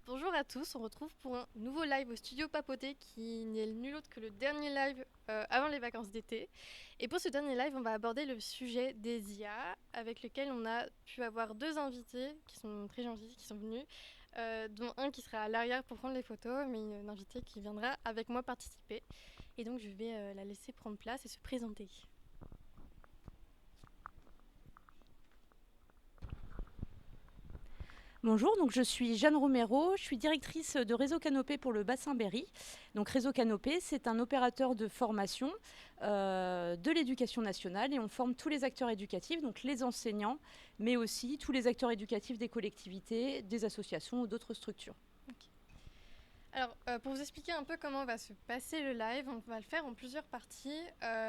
Bonjour à tous, on retrouve pour un nouveau live au studio Papoté qui n'est nul autre que le dernier live avant les vacances d'été. Et pour ce dernier live, on va aborder le sujet des IA avec lequel on a pu avoir deux invités qui sont très gentils, qui sont venus, dont un qui sera à l'arrière pour prendre les photos, mais une invitée qui viendra avec moi participer. Et donc je vais la laisser prendre place et se présenter. Bonjour, donc je suis Jeanne Romero, je suis directrice de Réseau Canopé pour le bassin Berry. Donc Réseau Canopé, c'est un opérateur de formation de l'éducation nationale et on forme tous les acteurs éducatifs, donc les enseignants, mais aussi tous les acteurs éducatifs des collectivités, des associations ou d'autres structures. Alors, pour vous expliquer un peu comment va se passer le live, on va le faire en plusieurs parties,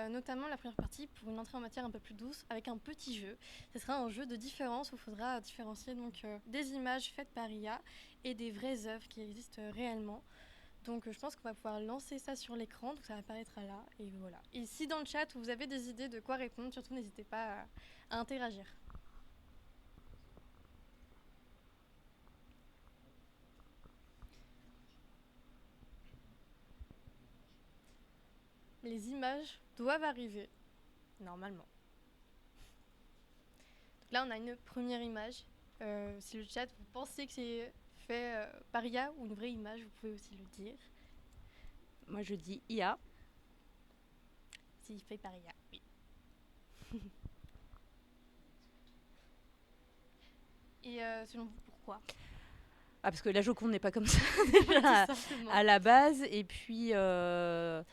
notamment la première partie pour une entrée en matière un peu plus douce avec un petit jeu. Ce sera un jeu de différence où il faudra différencier donc, des images faites par IA et des vraies œuvres qui existent réellement. Donc je pense qu'on va pouvoir lancer ça sur l'écran, donc ça apparaîtra là, et voilà. Et si dans le chat vous avez des idées de quoi répondre, surtout n'hésitez pas à interagir. Les images doivent arriver, normalement. Donc là, on a une première image. Si le chat, vous pensez que c'est fait par IA ou une vraie image, vous pouvez aussi le dire. Moi je dis IA. C'est fait par IA, oui. Et selon vous, pourquoi? Ah, parce que la Joconde n'est pas comme ça Simplement. à la base. Et puis Là,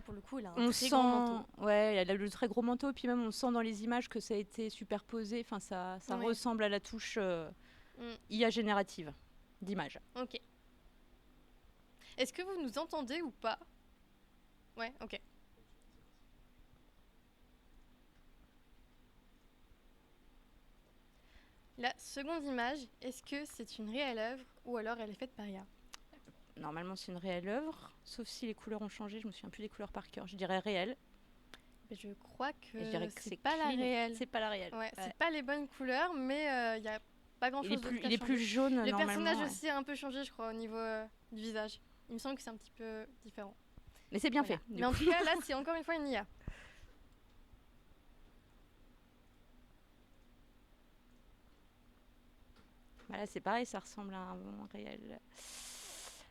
pour le coup, elle a un on très sent, grand manteau. ouais, elle a le très gros manteau. Puis même on sent dans les images que ça a été superposé. Enfin, ça Ouais. ressemble à la touche IA générative d'image. Ok. Est-ce que vous nous entendez ou pas? Ouais, ok. La seconde image, est-ce que c'est une réelle œuvre ou alors elle est faite par IA? Normalement, c'est une réelle œuvre, sauf si les couleurs ont changé. Je me souviens plus des couleurs par cœur. Je dirais réelle. Je crois que, Et je dirais que c'est pas la clean. réelle. C'est pas la réelle. Ouais, c'est pas les bonnes couleurs, mais il n'y a pas grand chose d'autre Il est à plus changer. jaune Le normalement. personnage Ouais. aussi a un peu changé, je crois, au niveau du visage. Il me semble que c'est un petit peu différent. Mais c'est bien Voilà. fait. Mais en tout cas, là, c'est encore une fois une IA. Voilà, c'est pareil, ça ressemble à un réel.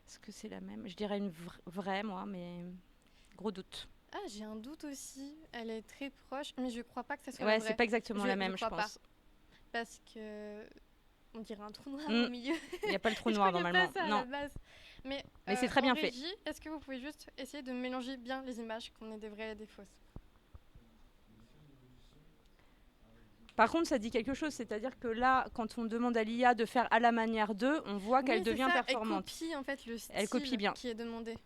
Est-ce que c'est la même? Je dirais une vraie, moi, mais gros doute. Ah, j'ai un doute aussi. Elle est très proche, mais je crois pas que ça soit Ouais, la vraie. c'est pas exactement la même, je crois pense. pas. Parce que on dirait un trou noir Mm. au milieu. Il n'y a pas le trou Et je noir crois qu'il n'y a normalement. pas ça à Non. la base. Mais C'est très en bien fait. régie, est-ce que vous pouvez juste essayer de mélanger bien les images, qu'on ait des vraies et des fausses? Par contre, ça dit quelque chose, c'est-à-dire que là, quand on demande à l'IA de faire à la manière d'eux, on voit qu'elle Oui, c'est devient ça. performante. Elle copie en fait le Elle copie style bien. qui est demandé.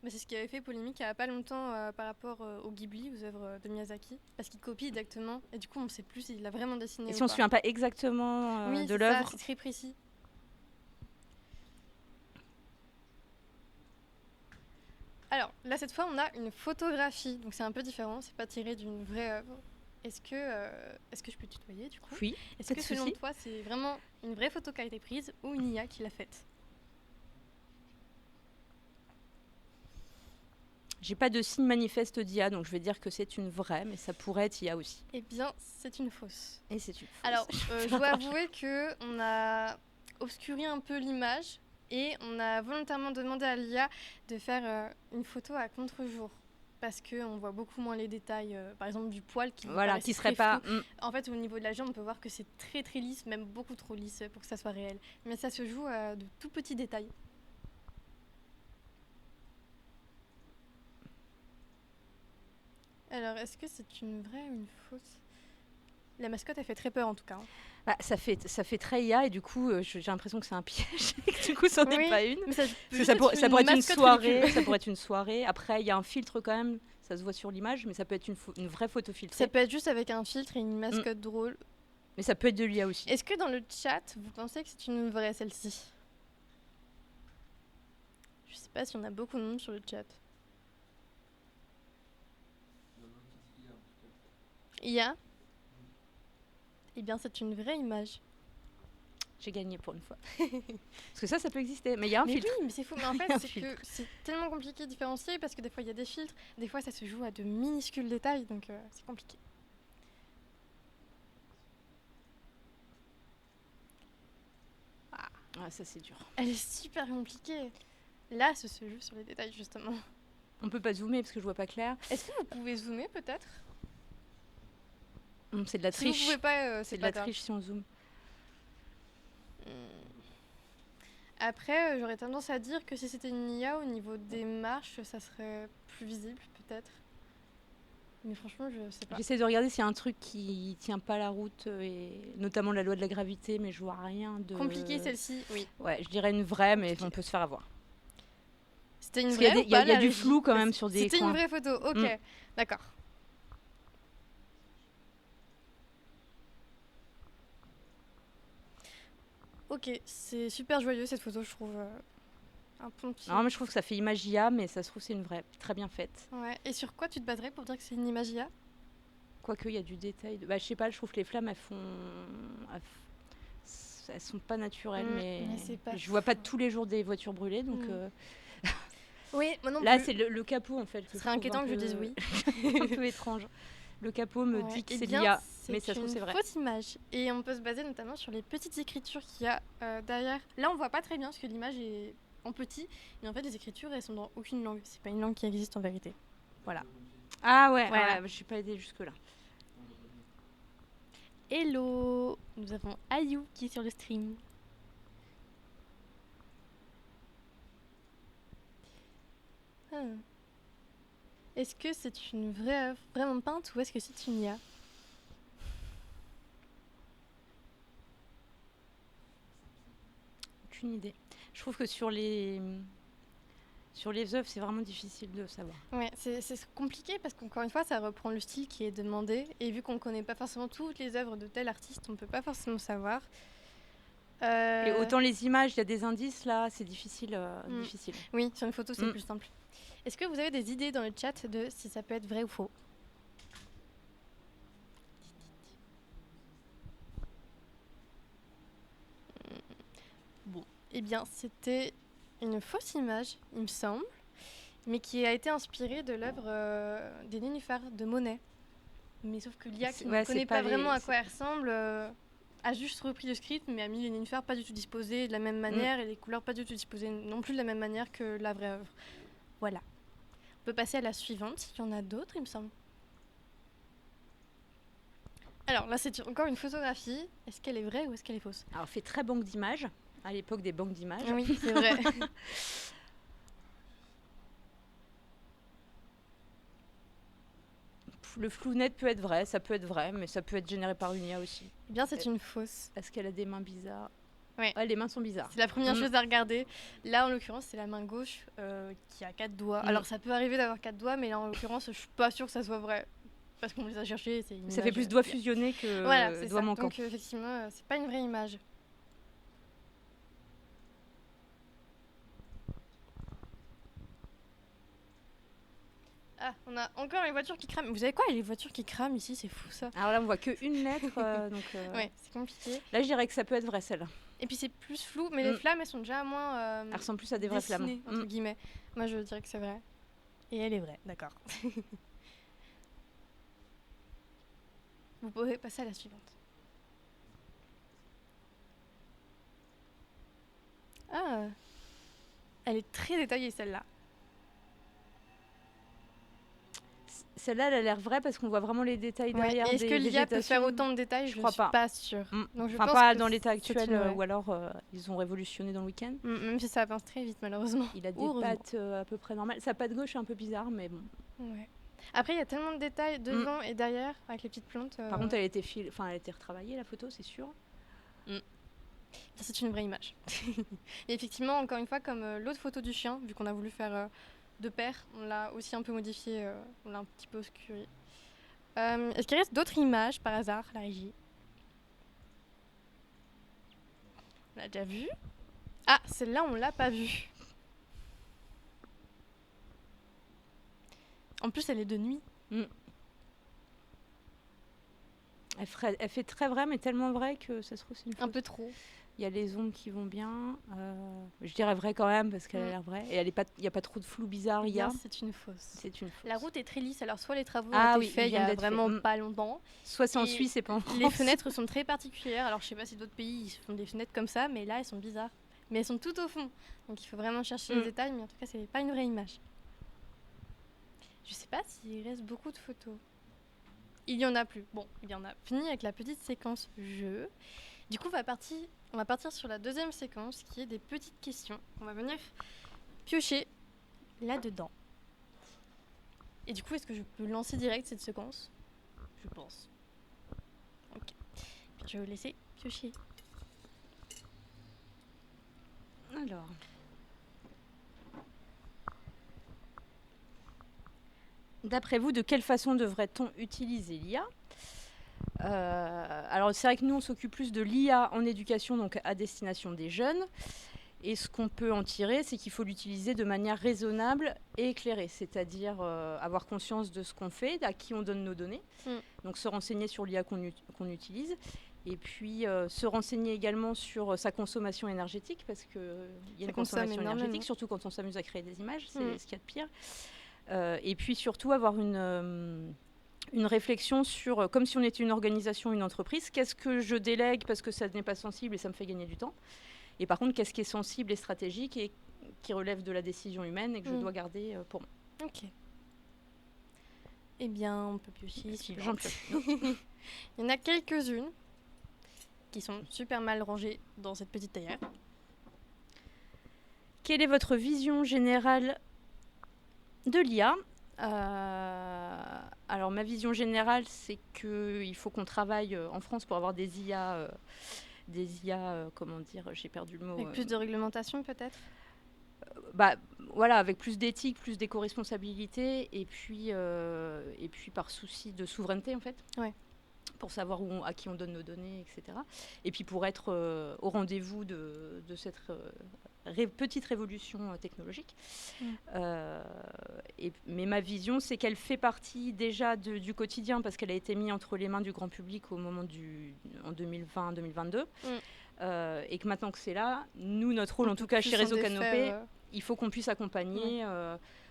Mais c'est ce qui avait fait polémique il n'y a pas longtemps par rapport au Ghibli, aux œuvres de Miyazaki, parce qu'il copie exactement, et du coup on ne sait plus s'il l'a vraiment dessiné Et ou si on ne pas. se souvient pas exactement Oui, de c'est ça, l'œuvre, c'est très précis. Alors là, cette fois, on a une photographie, donc c'est un peu différent, c'est pas tiré d'une vraie œuvre. Est-ce que je peux tutoyer du coup? oui. Est-ce que selon toi, c'est vraiment une vraie photo qui a été prise ou une IA qui l'a faite? J'ai pas de signe manifeste d'IA, donc je vais dire que c'est une vraie, mais ça pourrait être IA aussi. Eh bien, c'est une fausse. Et c'est une fausse. Alors, je dois avouer qu'on a obscuré un peu l'image et on a volontairement demandé à l'IA de faire une photo à contre-jour. Parce qu'on voit beaucoup moins les détails, par exemple du poil qui voilà, qui serait très pas. flou. En fait, au niveau de la jambe, on peut voir que c'est très très lisse, même beaucoup trop lisse pour que ça soit réel. Mais ça se joue à de tout petits détails. Alors, est-ce que c'est une vraie ou une fausse? La mascotte, elle fait très peur en tout cas. Bah, ça fait très IA et du coup j'ai l'impression que c'est un piège et que du coup c'en est pas une. Mais ça, Ça pourrait être une soirée, ça pourrait être une soirée. Après il y a un filtre quand même, ça se voit sur l'image, mais ça peut être une vraie photo filtrée. Ça peut être juste avec un filtre et une mascotte drôle. Mais ça peut être de l'IA aussi. Est-ce que dans le chat, vous pensez que c'est une vraie celle-ci? Je sais pas si on a beaucoup de monde sur le chat. IA? Eh bien, c'est une vraie image. J'ai gagné pour une fois. Parce que ça peut exister. Mais il y a un Mais filtre. oui, mais c'est fou. Mais en fait, Il y a un c'est filtre. que c'est tellement compliqué de différencier parce que des fois, il y a des filtres. Des fois, ça se joue à de minuscules détails. Donc, c'est compliqué. Ah, ça, c'est dur. Elle est super compliquée. Là, ça se joue sur les détails, justement. On peut pas zoomer parce que je vois pas clair. Est-ce que vous pouvez zoomer, peut-être? C'est de la Si vous triche. pouvez pas, C'est c'est de pas la grave. triche si on zoome. Après, j'aurais tendance à dire que si c'était une IA, au niveau des marches, ça serait plus visible, peut-être. Mais franchement, je sais pas. J'essaie de regarder s'il y a un truc qui tient pas la route, et notamment la loi de la gravité, mais je vois rien de... Compliqué celle-ci, oui. Ouais, je dirais une vraie, mais Compliqué. on peut se faire avoir. C'était une Parce qu'il y a vraie des- ou pas, il y a la du régie? flou quand même sur des C'était une coins. vraie photo, ok. D'accord. Ok, c'est super joyeux cette photo, je trouve. Un pompier. Non, mais je trouve que ça fait image IA, mais ça se trouve c'est une vraie. Très bien faite. Ouais. Et sur quoi tu te baserais pour dire que c'est une image IA? Quoique, il y a du détail. Bah, je sais pas, je trouve que les flammes, elles sont pas naturelles, mais c'est pas je vois pas fou. tous les jours des voitures brûlées, donc... Oui, moi non Là, plus. c'est le capot, en fait. Ce serait inquiétant que je dise oui. un peu étrange. Le capot me dit que Eh c'est bien, l'IA, mais ça se trouve une c'est vrai. fausse image. Et on peut se baser notamment sur les petites écritures qu'il y a derrière. Là, on voit pas très bien parce que l'image est en petit. Mais en fait, les écritures, elles sont dans aucune langue. C'est pas une langue qui existe en vérité. Voilà. Ah ouais, Voilà. je suis pas aidée jusque-là. Hello! Nous avons Ayou qui est sur le stream. Est-ce que c'est une vraie œuvre vraiment peinte ou est-ce que c'est une IA? Aucune idée. Je trouve que sur les œuvres, c'est vraiment difficile de savoir. Ouais, c'est compliqué parce qu'encore une fois, ça reprend le style qui est demandé. Et vu qu'on ne connaît pas forcément toutes les œuvres de tel artiste, on ne peut pas forcément savoir. Et autant les images, il y a des indices, là, c'est difficile. difficile. Oui, sur une photo, c'est plus simple. Est-ce que vous avez des idées dans le chat de si ça peut être vrai ou faux? Bon, eh bien, c'était une fausse image, il me semble, mais qui a été inspirée de l'œuvre des nénuphars de Monet. Mais sauf que l'IA, qui ne connaît pas vraiment à quoi elle ressemble, a juste repris le script, mais a mis les nénuphars pas du tout disposés de la même manière et les couleurs pas du tout disposées non plus de la même manière que la vraie œuvre. Voilà. On peut passer à la suivante, il y en a d'autres, il me semble. Alors là, c'est encore une photographie. Est-ce qu'elle est vraie ou est-ce qu'elle est fausse? Alors, fait très banque d'images, à l'époque des banques d'images. Oui, c'est vrai. Le flou net peut être vrai, ça peut être vrai, mais ça peut être généré par une IA aussi. Eh bien, c'est une fausse. Est-ce qu'elle a des mains bizarres? Ouais. Les mains sont bizarres. C'est la première chose à regarder. Là, en l'occurrence, c'est la main gauche qui a 4 doigts. Alors, ça peut arriver d'avoir 4 doigts, mais là, en l'occurrence, je suis pas sûre que ça soit vrai. Parce qu'on les a cherchés, c'est une Ça image, fait plus doigts fusionnés que voilà, c'est doigts ça. manquants. Donc, effectivement, c'est pas une vraie image. Ah, on a encore les voitures qui crament. Vous savez quoi, les voitures qui crament ici, c'est fou ça. Alors là, on voit qu'une lettre, donc... Ouais, c'est compliqué. Là, je dirais que ça peut être vrai, celle-là. Et puis c'est plus flou, mais les flammes, elles sont déjà moins... elles ressemblent plus à des vraies flammes. Entre guillemets. Moi, je dirais que c'est vrai. Et elle est vraie, d'accord. Vous pouvez passer à la suivante. Ah, elle est très détaillée, celle-là. Celle-là, elle a l'air vraie parce qu'on voit vraiment les détails derrière. Est-ce que l'IA peut faire autant de détails? Je crois suis pas sûre. Donc, enfin, pas dans l'état actuel, ou alors ils ont révolutionné dans le week-end. Même si ça avance très vite, malheureusement. Il a des pattes à peu près normales. Sa patte gauche est un peu bizarre, mais bon. Ouais. Après, il y a tellement de détails devant et derrière, avec les petites plantes. Par contre, elle a été retravaillée, la photo, c'est sûr. C'est une vraie image. Et effectivement, encore une fois, comme l'autre photo du chien, vu qu'on a voulu faire de pair, on l'a aussi un peu modifié, on l'a un petit peu obscuré. Est-ce qu'il reste d'autres images par hasard, la régie? On l'a déjà vue. Ah, celle-là, on l'a pas vue. En plus, elle est de nuit. Elle fait très vrai, mais tellement vrai que ça se trouve, c'est une Un fausse. peu trop. Il y a les ombres qui vont bien. Je dirais vrai quand même, parce qu'elle a l'air vraie. Et il n'y a pas trop de flou bizarre. Eh bien, c'est une fausse. C'est une fausse. La route est très lisse, alors soit les travaux ont Ah été oui, faits ils il y viennent a d'être vraiment faits. pas longtemps. Soit c'est en Et Suisse et pas en France. Les fenêtres sont très particulières, alors je sais pas si d'autres pays ils font des fenêtres comme ça, mais là elles sont bizarres. Mais elles sont tout au fond, donc il faut vraiment chercher les détails, mais en tout cas c'est pas une vraie image. Je sais pas s'il reste beaucoup de photos. Il y en a plus. Bon, il y en a fini avec la petite séquence jeu. Du coup, on va partir sur la deuxième séquence qui est des petites questions. On va venir piocher là-dedans. Et du coup, est-ce que je peux lancer direct cette séquence ? Je pense. Ok. Je vais vous laisser piocher. Alors. D'après vous, de quelle façon devrait-on utiliser l'IA ? Alors c'est vrai que nous, on s'occupe plus de l'IA en éducation, donc à destination des jeunes. Et ce qu'on peut en tirer, c'est qu'il faut l'utiliser de manière raisonnable et éclairée, c'est-à-dire avoir conscience de ce qu'on fait, à qui on donne nos données. Donc se renseigner sur l'IA qu'on utilise. Et puis se renseigner également sur sa consommation énergétique, parce qu'il y a une consommation énergétique, surtout quand on s'amuse à créer des images, c'est ce qu'il y a de pire. Et puis surtout avoir une réflexion sur, comme si on était une organisation, une entreprise, qu'est-ce que je délègue parce que ça n'est pas sensible et ça me fait gagner du temps. Et par contre, qu'est-ce qui est sensible et stratégique et qui relève de la décision humaine et que je dois garder pour moi. Ok. Eh bien, on peut piocher ici. Il y en a quelques-unes qui sont super mal rangées dans cette petite théière. Quelle est votre vision générale de l'IA ? Alors, ma vision générale, c'est qu'il faut qu'on travaille en France pour avoir des IA... comment dire, j'ai perdu le mot. Avec plus de réglementation peut-être ? Voilà, avec plus d'éthique, plus d'éco-responsabilité, et puis par souci de souveraineté en fait. Ouais. Pour savoir à qui on donne nos données, etc. Et puis pour être au rendez-vous de cette petite révolution technologique. Mais ma vision, c'est qu'elle fait partie déjà du quotidien parce qu'elle a été mise entre les mains du grand public au moment en 2020-2022. Et que maintenant que c'est là, nous, notre rôle, en tout cas chez Réseau Canopé, il faut qu'on puisse accompagner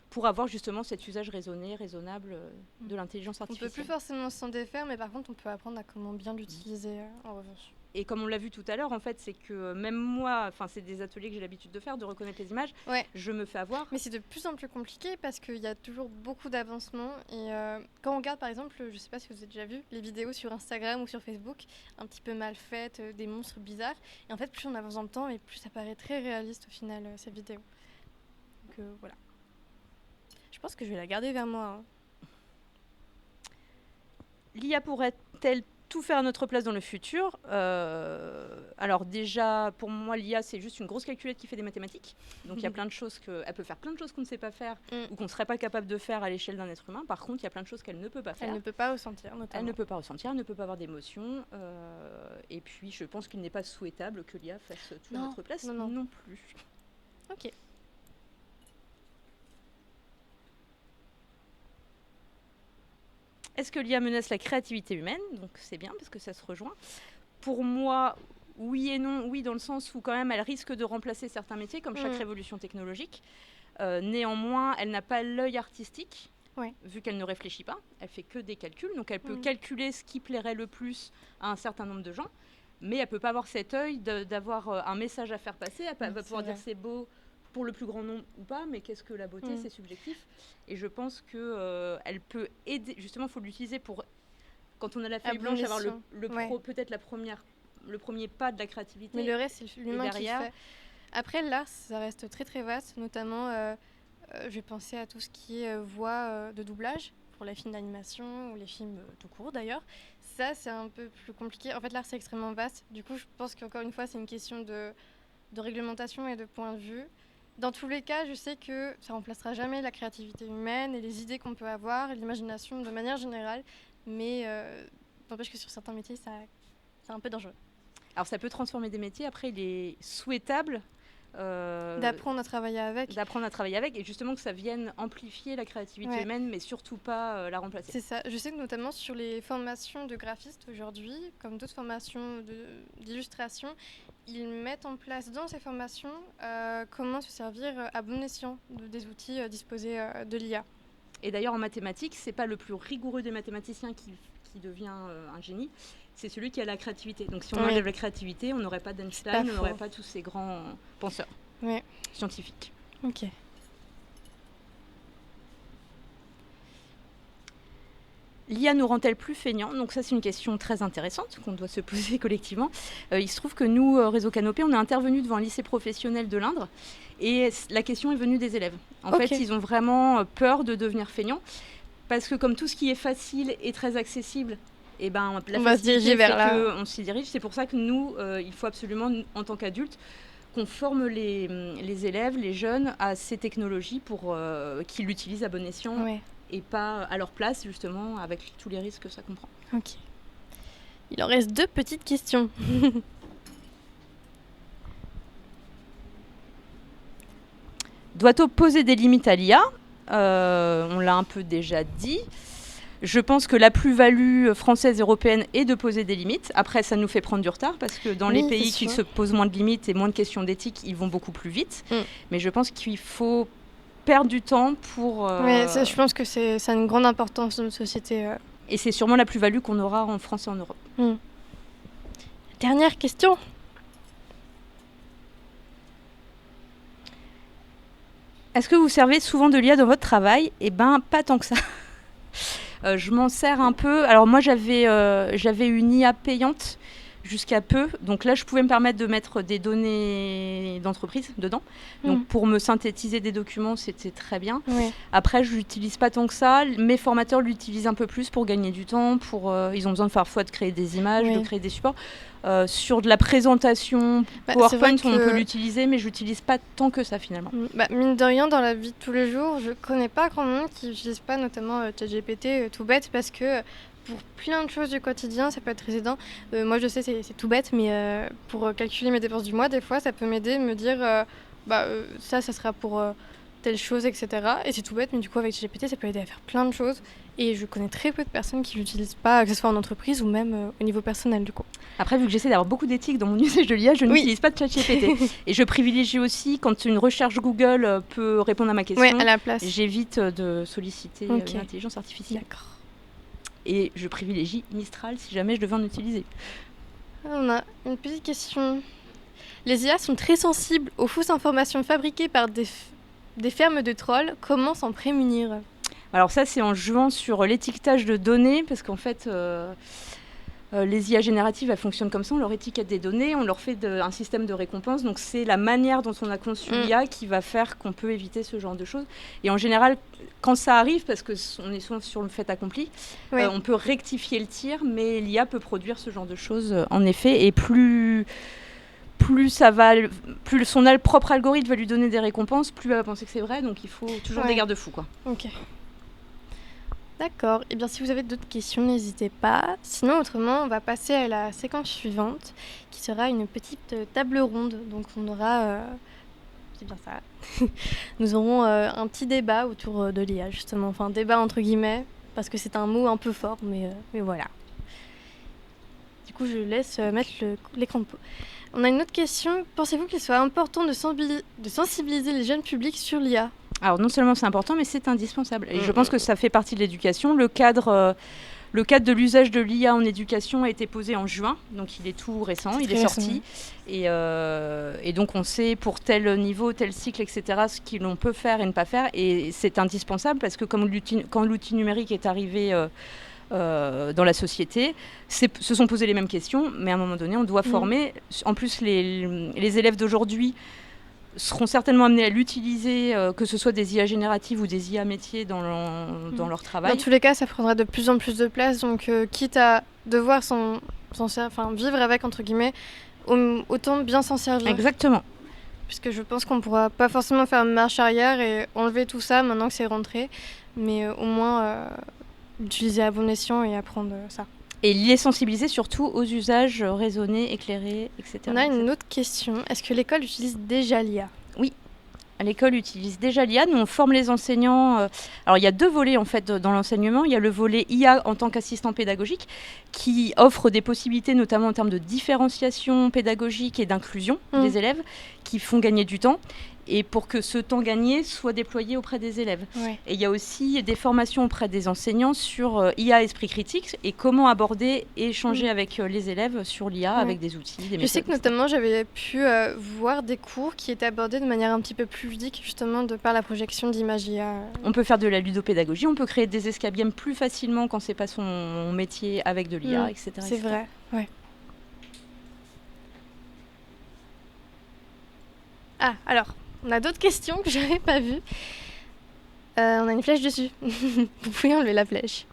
pour avoir justement cet usage raisonnable de l'intelligence artificielle. On ne peut plus forcément s'en défaire, mais par contre, on peut apprendre à comment bien l'utiliser en revanche. Et comme on l'a vu tout à l'heure, en fait, c'est que même moi, c'est des ateliers que j'ai l'habitude de faire, de reconnaître les images, je me fais avoir. Mais c'est de plus en plus compliqué parce qu'il y a toujours beaucoup d'avancements. Et quand on regarde, par exemple, je ne sais pas si vous avez déjà vu, les vidéos sur Instagram ou sur Facebook, un petit peu mal faites, des monstres bizarres. Et en fait, plus on avance dans le temps, et plus ça paraît très réaliste au final, cette vidéo. Donc voilà. Je pense que je vais la garder vers moi. L'IA pourrait-elle tout faire à notre place dans le futur ? Alors déjà, pour moi, l'IA, c'est juste une grosse calculette qui fait des mathématiques. Donc il y a plein de choses elle peut faire plein de choses qu'on ne sait pas faire ou qu'on ne serait pas capable de faire à l'échelle d'un être humain. Par contre, il y a plein de choses qu'elle ne peut pas faire. Elle ne peut pas ressentir, notamment. Elle ne peut pas ressentir, elle ne peut pas avoir d'émotions. Et puis, je pense qu'il n'est pas souhaitable que l'IA fasse tout à notre place non plus. Ok. Est-ce que l'IA menace la créativité humaine ? Donc c'est bien parce que ça se rejoint. Pour moi, oui et non. Oui, dans le sens où quand même elle risque de remplacer certains métiers, comme chaque révolution technologique. Néanmoins, elle n'a pas l'œil artistique, vu qu'elle ne réfléchit pas. Elle fait que des calculs. Donc elle peut calculer ce qui plairait le plus à un certain nombre de gens. Mais elle ne peut pas avoir cet œil d'avoir un message à faire passer. Elle va pouvoir dire c'est beau pour le plus grand nombre ou pas, mais qu'est-ce que la beauté, c'est subjectif. Et je pense qu'elle peut aider, justement, il faut l'utiliser pour, quand on a la feuille blanche, avoir peut-être le premier pas de la créativité. Mais le reste, c'est l'humain qui fait. Après, l'art, ça reste très très vaste, notamment, je vais penser à tout ce qui est voix de doublage, pour les films d'animation ou les films tout court d'ailleurs. Ça, c'est un peu plus compliqué. En fait, l'art, c'est extrêmement vaste. Du coup, je pense qu'encore une fois, c'est une question de réglementation et de point de vue. Dans tous les cas, je sais que ça remplacera jamais la créativité humaine et les idées qu'on peut avoir et l'imagination de manière générale, mais n'empêche que sur certains métiers, c'est un peu dangereux. Alors ça peut transformer des métiers. Après, il est souhaitable D'apprendre à travailler avec. Et justement que ça vienne amplifier la créativité humaine, mais surtout pas la remplacer. C'est ça. Je sais que notamment sur les formations de graphistes aujourd'hui, comme d'autres formations d'illustration, ils mettent en place dans ces formations comment se servir à bon escient des outils disposés de l'IA. Et d'ailleurs en mathématiques, c'est pas le plus rigoureux des mathématiciens qui devient un génie, c'est celui qui a la créativité. Donc si on enlève la créativité, on n'aurait pas d'Einstein, on n'aurait pas tous ces grands penseurs scientifiques. Ok. L'IA nous rend-elle plus feignants? Donc ça, c'est une question très intéressante qu'on doit se poser collectivement. Il se trouve que nous, Réseau Canopé, on est intervenu devant un lycée professionnel de l'Indre et la question est venue des élèves. En fait, ils ont vraiment peur de devenir feignants parce que comme tout ce qui est facile et très accessible, et ben, on va se diriger vers là. On s'y dirige. C'est pour ça que nous, il faut absolument, en tant qu'adultes, qu'on forme les élèves, les jeunes, à ces technologies pour qu'ils l'utilisent à bon escient et pas à leur place, justement, avec tous les risques que ça comprend. Ok. Il en reste 2 petites questions. Doit-on poser des limites à l'IA? On l'a un peu déjà dit. Je pense que la plus-value française et européenne est de poser des limites. Après, ça nous fait prendre du retard parce que dans les pays qui se posent moins de limites et moins de questions d'éthique, ils vont beaucoup plus vite. Mais je pense qu'il faut perdre du temps pour... je pense que ça a une grande importance dans notre société. Et c'est sûrement la plus-value qu'on aura en France et en Europe. Dernière question. Est-ce que vous servez souvent de l'IA dans votre travail? Eh bien, pas tant que ça. Je m'en sers un peu. Alors moi, j'avais une IA payante jusqu'à peu. Donc là, je pouvais me permettre de mettre des données d'entreprise dedans. Donc pour me synthétiser des documents, c'était très bien. Après, je l'utilise pas tant que ça. Mes formateurs l'utilisent un peu plus pour gagner du temps. Ils ont besoin parfois de créer des images, de créer des supports. Sur de la présentation PowerPoint, on peut l'utiliser, mais je l'utilise pas tant que ça finalement. Mine de rien, dans la vie de tous les jours, je connais pas grand monde qui n'utilise pas notamment ChatGPT, tout bête, parce que pour plein de choses du quotidien, ça peut être très aidant. Moi, je sais, c'est tout bête, mais pour calculer mes dépenses du mois, des fois, ça peut m'aider, me dire ça sera pour telle chose, etc. Et c'est tout bête, mais du coup, avec ChatGPT, ça peut aider à faire plein de choses. Et je connais très peu de personnes qui l'utilisent pas, que ce soit en entreprise ou même au niveau personnel, du coup. Après, vu que j'essaie d'avoir beaucoup d'éthique dans mon usage de l'IA, je n'utilise pas de ChatGPT. Et je privilégie aussi, quand une recherche Google peut répondre à ma question, à la place. J'évite de solliciter une intelligence artificielle. D'accord. Et je privilégie Mistral si jamais je devais en utiliser. On a une petite question. Les IA sont très sensibles aux fausses informations fabriquées par des fermes de trolls. Comment s'en prémunir ? Alors ça, c'est en jouant sur l'étiquetage de données, parce qu'en fait, les IA génératives, elles fonctionnent comme ça, on leur étiquette des données, on leur fait un système de récompense, donc c'est la manière dont on a conçu l'IA qui va faire qu'on peut éviter ce genre de choses. Et en général, quand ça arrive, parce qu'on est souvent sur le fait accompli, on peut rectifier le tir, mais l'IA peut produire ce genre de choses, en effet, et plus son propre algorithme va lui donner des récompenses, plus elle va penser que c'est vrai, donc il faut toujours des garde-fous, quoi. Ok. D'accord. Eh bien, si vous avez d'autres questions, n'hésitez pas. Sinon, autrement, on va passer à la séquence suivante, qui sera une petite table ronde. Donc, on aura... c'est bien ça. Nous aurons un petit débat autour de l'IA, justement. Enfin, débat entre guillemets, parce que c'est un mot un peu fort, mais voilà. Du coup, je laisse mettre l'écran de pause. On a une autre question. Pensez-vous qu'il soit important de sensibiliser les jeunes publics sur l'IA ? Alors non seulement c'est important, mais c'est indispensable. Et je pense que ça fait partie de l'éducation. Le cadre de l'usage de l'IA en éducation a été posé en juin, donc il est tout récent, il est sorti. Et donc on sait pour tel niveau, tel cycle, etc., ce que l'on peut faire et ne pas faire. Et c'est indispensable parce que quand l'outil numérique est arrivé dans la société, se sont posées les mêmes questions, mais à un moment donné, on doit former. En plus, les élèves d'aujourd'hui seront certainement amenés à l'utiliser, que ce soit des IA génératives ou des IA métiers dans leur travail. Dans tous les cas, ça prendra de plus en plus de place, donc quitte à devoir vivre avec, entre guillemets, autant bien s'en servir. Exactement. Puisque je pense qu'on ne pourra pas forcément faire marche arrière et enlever tout ça maintenant que c'est rentré, mais au moins l'utiliser à bon escient et apprendre ça. Et les sensibiliser surtout aux usages raisonnés, éclairés, etc. On a une autre question. Est-ce que l'école utilise déjà l'IA ? Oui. L'école utilise déjà l'IA. Nous, on forme les enseignants. Alors, il y a 2 volets en fait dans l'enseignement. Il y a le volet IA en tant qu'assistant pédagogique qui offre des possibilités, notamment en termes de différenciation pédagogique et d'inclusion des élèves, qui font gagner du temps. Et pour que ce temps gagné soit déployé auprès des élèves. Ouais. Et il y a aussi des formations auprès des enseignants sur IA esprit critique et comment aborder et échanger avec les élèves sur l'IA avec des outils, des méthodes. Je sais que notamment j'avais pu voir des cours qui étaient abordés de manière un petit peu plus ludique, justement par la projection d'images IA. On peut faire de la ludopédagogie, on peut créer des escape games plus facilement quand c'est pas son métier avec de l'IA, etc. C'est vrai, ouais. Ah, alors... On a d'autres questions que je n'avais pas vues. On a une flèche dessus. Vous pouvez enlever la flèche.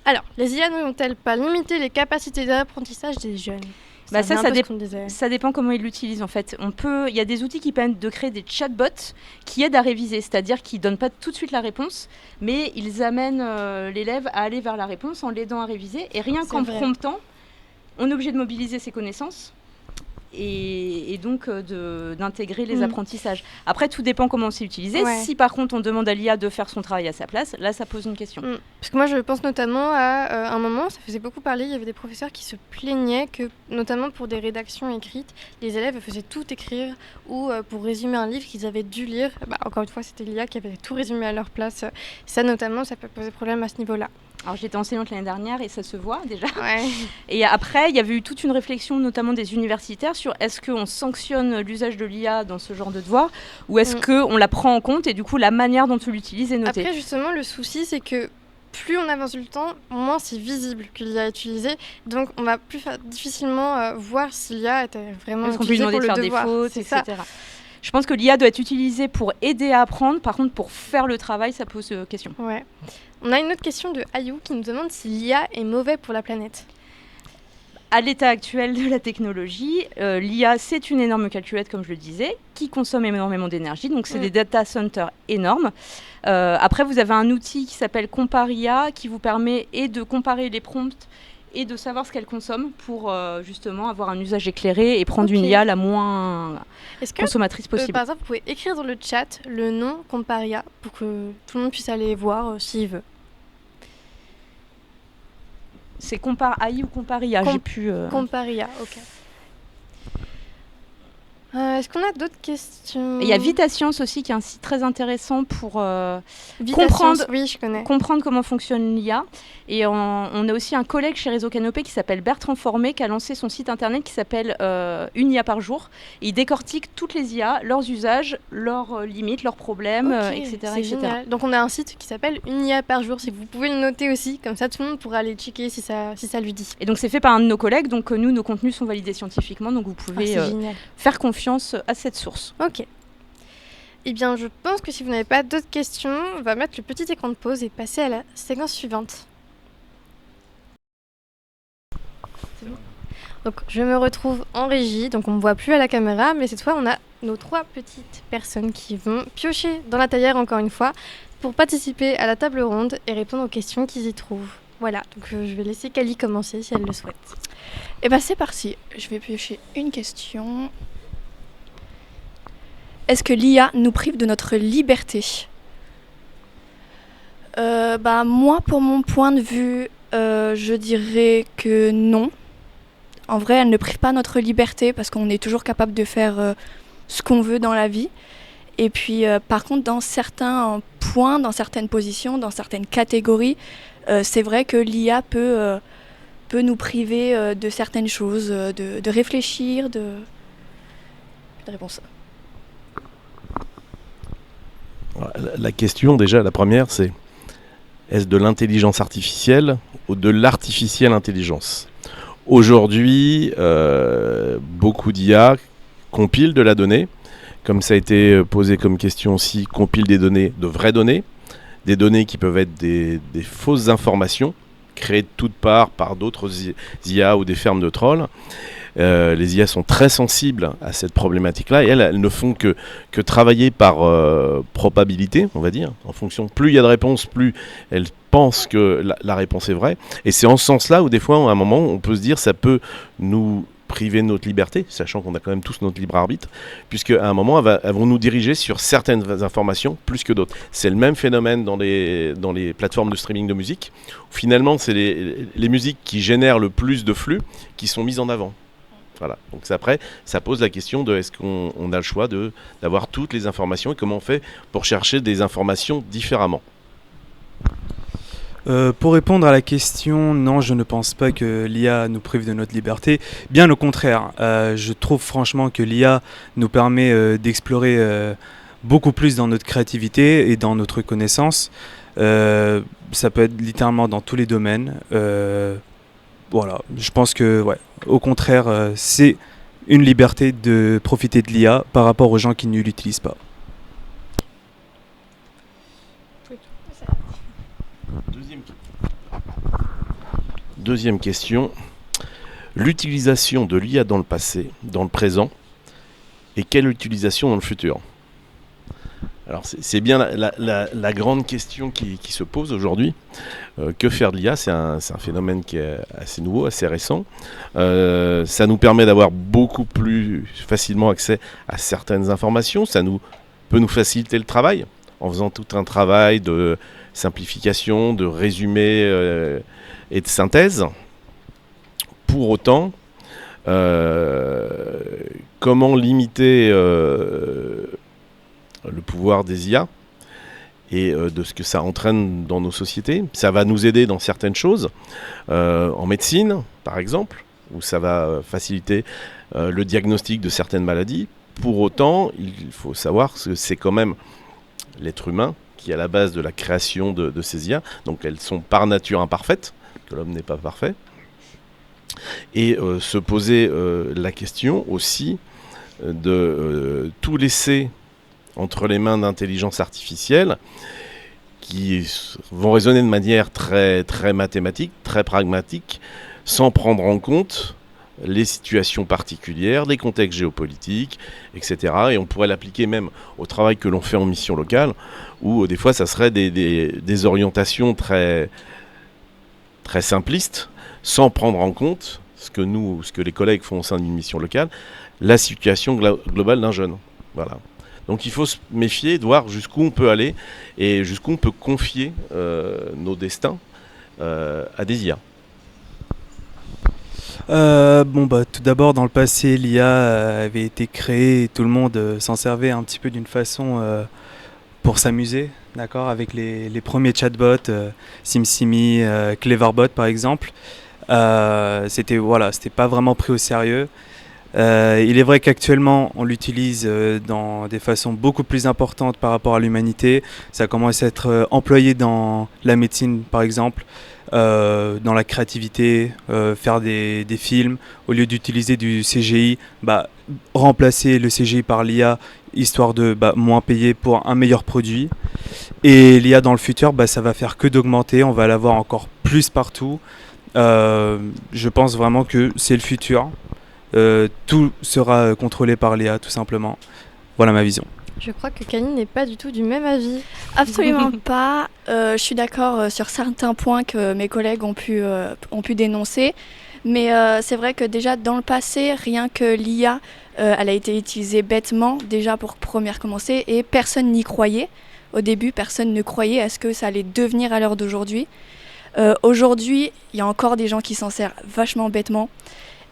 Alors, les IA n'ont-elles pas limité les capacités d'apprentissage des jeunes ? Ça dépend comment ils l'utilisent en fait. Il y a des outils qui permettent de créer des chatbots qui aident à réviser, c'est-à-dire qu'ils ne donnent pas tout de suite la réponse, mais ils amènent l'élève à aller vers la réponse en l'aidant à réviser. Et rien qu'en promptant, on est obligé de mobiliser ses connaissances. Et donc d'intégrer les apprentissages. Après, tout dépend comment c'est utilisé. Si par contre on demande à l'IA de faire son travail à sa place, là ça pose une question. Parce que moi je pense notamment à un moment, ça faisait beaucoup parler, il y avait des professeurs qui se plaignaient que, notamment pour des rédactions écrites, les élèves faisaient tout écrire ou pour résumer un livre qu'ils avaient dû lire, encore une fois c'était l'IA qui avait tout résumé à leur place. Ça notamment, ça peut poser problème à ce niveau-là. Alors j'étais enseignante l'année dernière et ça se voit déjà. Ouais. Et après, il y avait eu toute une réflexion, notamment des universitaires, sur est-ce qu'on sanctionne l'usage de l'IA dans ce genre de devoir ou est-ce qu'on la prend en compte et du coup la manière dont on l'utilise est notée. Après justement, le souci c'est que plus on avance le temps, moins c'est visible que l'IA est utilisée. Donc on va plus difficilement voir si l'IA était vraiment utilisée pour le devoir. Est-ce qu'on peut lui demander de faire des fautes, etc. Je pense que l'IA doit être utilisée pour aider à apprendre. Par contre, pour faire le travail, ça pose question. Ouais. On a une autre question de Ayou qui nous demande si l'IA est mauvais pour la planète. À l'état actuel de la technologie, l'IA, c'est une énorme calculette, comme je le disais, qui consomme énormément d'énergie. Donc, c'est des data centers énormes. Après, vous avez un outil qui s'appelle Comparia, qui vous permet de comparer les prompts et de savoir ce qu'elle consomme pour justement avoir un usage éclairé et prendre une IA la moins consommatrice possible. Par exemple, vous pouvez écrire dans le chat le nom Comparia pour que tout le monde puisse aller voir s'il veut. C'est AI ou Comparia, j'ai pu... Comparia, ok. Est-ce qu'on a d'autres questions ? Il y a VitaScience aussi, qui est un site très intéressant pour comprendre comment fonctionne l'IA. Et on a aussi un collègue chez Réseau Canopé qui s'appelle Bertrand Formé, qui a lancé son site internet qui s'appelle Une IA par jour. Et il décortique toutes les IA, leurs usages, leurs limites, leurs problèmes, etc. C'est génial. Donc on a un site qui s'appelle Une IA par jour. Si vous pouvez le noter aussi, comme ça tout le monde pourra aller checker si ça lui dit. Et donc c'est fait par un de nos collègues. Donc nous, nos contenus sont validés scientifiquement. Donc vous pouvez faire confiance à cette source. Ok. Eh bien, je pense que si vous n'avez pas d'autres questions, on va mettre le petit écran de pause et passer à la séquence suivante. C'est bon. Donc, je me retrouve en régie, donc on ne me voit plus à la caméra, mais cette fois, on a nos 3 petites personnes qui vont piocher dans la théière, encore une fois, pour participer à la table ronde et répondre aux questions qu'ils y trouvent. Voilà, donc je vais laisser Kali commencer si elle le souhaite. Eh bien, c'est parti. Je vais piocher une question. Est-ce que l'IA nous prive de notre liberté ? Moi, pour mon point de vue, je dirais que non. En vrai, elle ne prive pas notre liberté parce qu'on est toujours capable de faire ce qu'on veut dans la vie. Et puis, par contre, dans certains points, dans certaines positions, dans certaines catégories, c'est vrai que l'IA peut nous priver de certaines choses, de réfléchir, de réponse. La question, déjà, la première, c'est est-ce de l'intelligence artificielle ou de l'artificielle intelligence ? Aujourd'hui, beaucoup d'IA compilent de la donnée. Comme ça a été posé comme question aussi, compilent des données, de vraies données, des données qui peuvent être des fausses informations, créées de toutes parts par d'autres IA ou des fermes de trolls. Les IA sont très sensibles à cette problématique-là et elles ne font que travailler par probabilité, on va dire, en fonction. Plus il y a de réponses, plus elles pensent que la réponse est vraie. Et c'est en ce sens-là où des fois, à un moment, on peut se dire ça peut nous priver de notre liberté, sachant qu'on a quand même tous notre libre arbitre, puisque à un moment, elles vont nous diriger sur certaines informations plus que d'autres. C'est le même phénomène dans les plateformes de streaming de musique. Finalement, c'est les musiques qui génèrent le plus de flux qui sont mises en avant. Voilà. Donc après, ça pose la question de est-ce qu'on a le choix d'avoir toutes les informations et comment on fait pour chercher des informations différemment. Pour répondre à la question, non, je ne pense pas que l'IA nous prive de notre liberté. Bien au contraire, je trouve franchement que l'IA nous permet d'explorer beaucoup plus dans notre créativité et dans notre connaissance. Ça peut être littéralement dans tous les domaines. Voilà, je pense que, ouais, au contraire, c'est une liberté de profiter de l'IA par rapport aux gens qui ne l'utilisent pas. Deuxième question. L'utilisation de l'IA dans le passé, dans le présent, et quelle utilisation dans le futur ? Alors c'est bien la grande question qui se pose aujourd'hui. Que faire de l'IA ? C'est un phénomène qui est assez nouveau, assez récent. Ça nous permet d'avoir beaucoup plus facilement accès à certaines informations. Ça peut nous faciliter le travail en faisant tout un travail de simplification, de résumé et de synthèse. Pour autant, comment limiter le pouvoir des IA et de ce que ça entraîne dans nos sociétés? Ça va nous aider dans certaines choses, en médecine par exemple, où ça va faciliter le diagnostic de certaines maladies. Pour autant, il faut savoir que c'est quand même l'être humain qui est à la base de la création de ces IA, donc elles sont par nature imparfaites, que l'homme n'est pas parfait, et se poser la question aussi de tout laisser entre les mains d'intelligence artificielle qui vont raisonner de manière très, très mathématique, très pragmatique, sans prendre en compte les situations particulières, les contextes géopolitiques, etc. Et on pourrait l'appliquer même au travail que l'on fait en mission locale, où des fois ça serait des orientations très, très simplistes, sans prendre en compte ce que les collègues font au sein d'une mission locale, la situation globale d'un jeune. Voilà. Donc il faut se méfier, de voir jusqu'où on peut aller et jusqu'où on peut confier nos destins à des IA. Tout d'abord, dans le passé, l'IA avait été créée et tout le monde s'en servait un petit peu d'une façon pour s'amuser, d'accord, avec les premiers chatbots, SimSimi, Cleverbot par exemple. C'était pas vraiment pris au sérieux. Il est vrai qu'actuellement on l'utilise dans des façons beaucoup plus importantes par rapport à l'humanité. Ça commence à être employé dans la médecine par exemple, dans la créativité, faire des films. Au lieu d'utiliser du CGI, remplacer le CGI par l'IA histoire de moins payer pour un meilleur produit. Et l'IA dans le futur, ça va faire que d'augmenter, on va l'avoir encore plus partout. Je pense vraiment que c'est le futur. Tout sera contrôlé par l'IA tout simplement. Voilà ma vision. Je crois que Camille n'est pas du tout du même avis. Absolument pas. Je suis d'accord sur certains points que mes collègues ont pu dénoncer. Mais c'est vrai que déjà dans le passé, rien que l'IA, elle a été utilisée bêtement déjà pour commencer et personne n'y croyait. Au début, personne ne croyait à ce que ça allait devenir à l'heure d'aujourd'hui. Aujourd'hui, il y a encore des gens qui s'en servent vachement bêtement.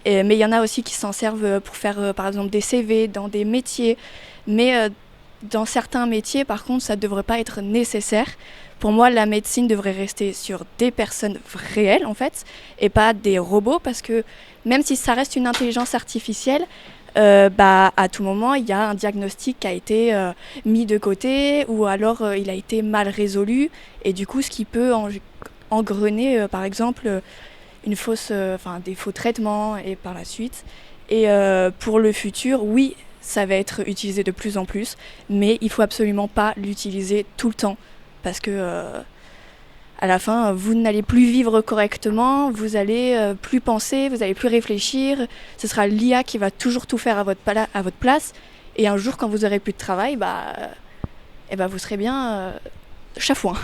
Mais il y en a aussi qui s'en servent pour faire par exemple des CV dans des métiers. Mais dans certains métiers, par contre, ça ne devrait pas être nécessaire. Pour moi, la médecine devrait rester sur des personnes réelles, en fait, et pas des robots, parce que même si ça reste une intelligence artificielle, à tout moment, il y a un diagnostic qui a été mis de côté, ou alors il a été mal résolu, et du coup, ce qui peut engrener, par exemple, des faux traitements, et par la suite. Et pour le futur, oui, ça va être utilisé de plus en plus, mais il ne faut absolument pas l'utiliser tout le temps, parce que à la fin, vous n'allez plus vivre correctement, vous allez plus penser, vous allez plus réfléchir. Ce sera l'IA qui va toujours tout faire à votre place. Et un jour, quand vous aurez plus de travail, vous serez bien chafouin.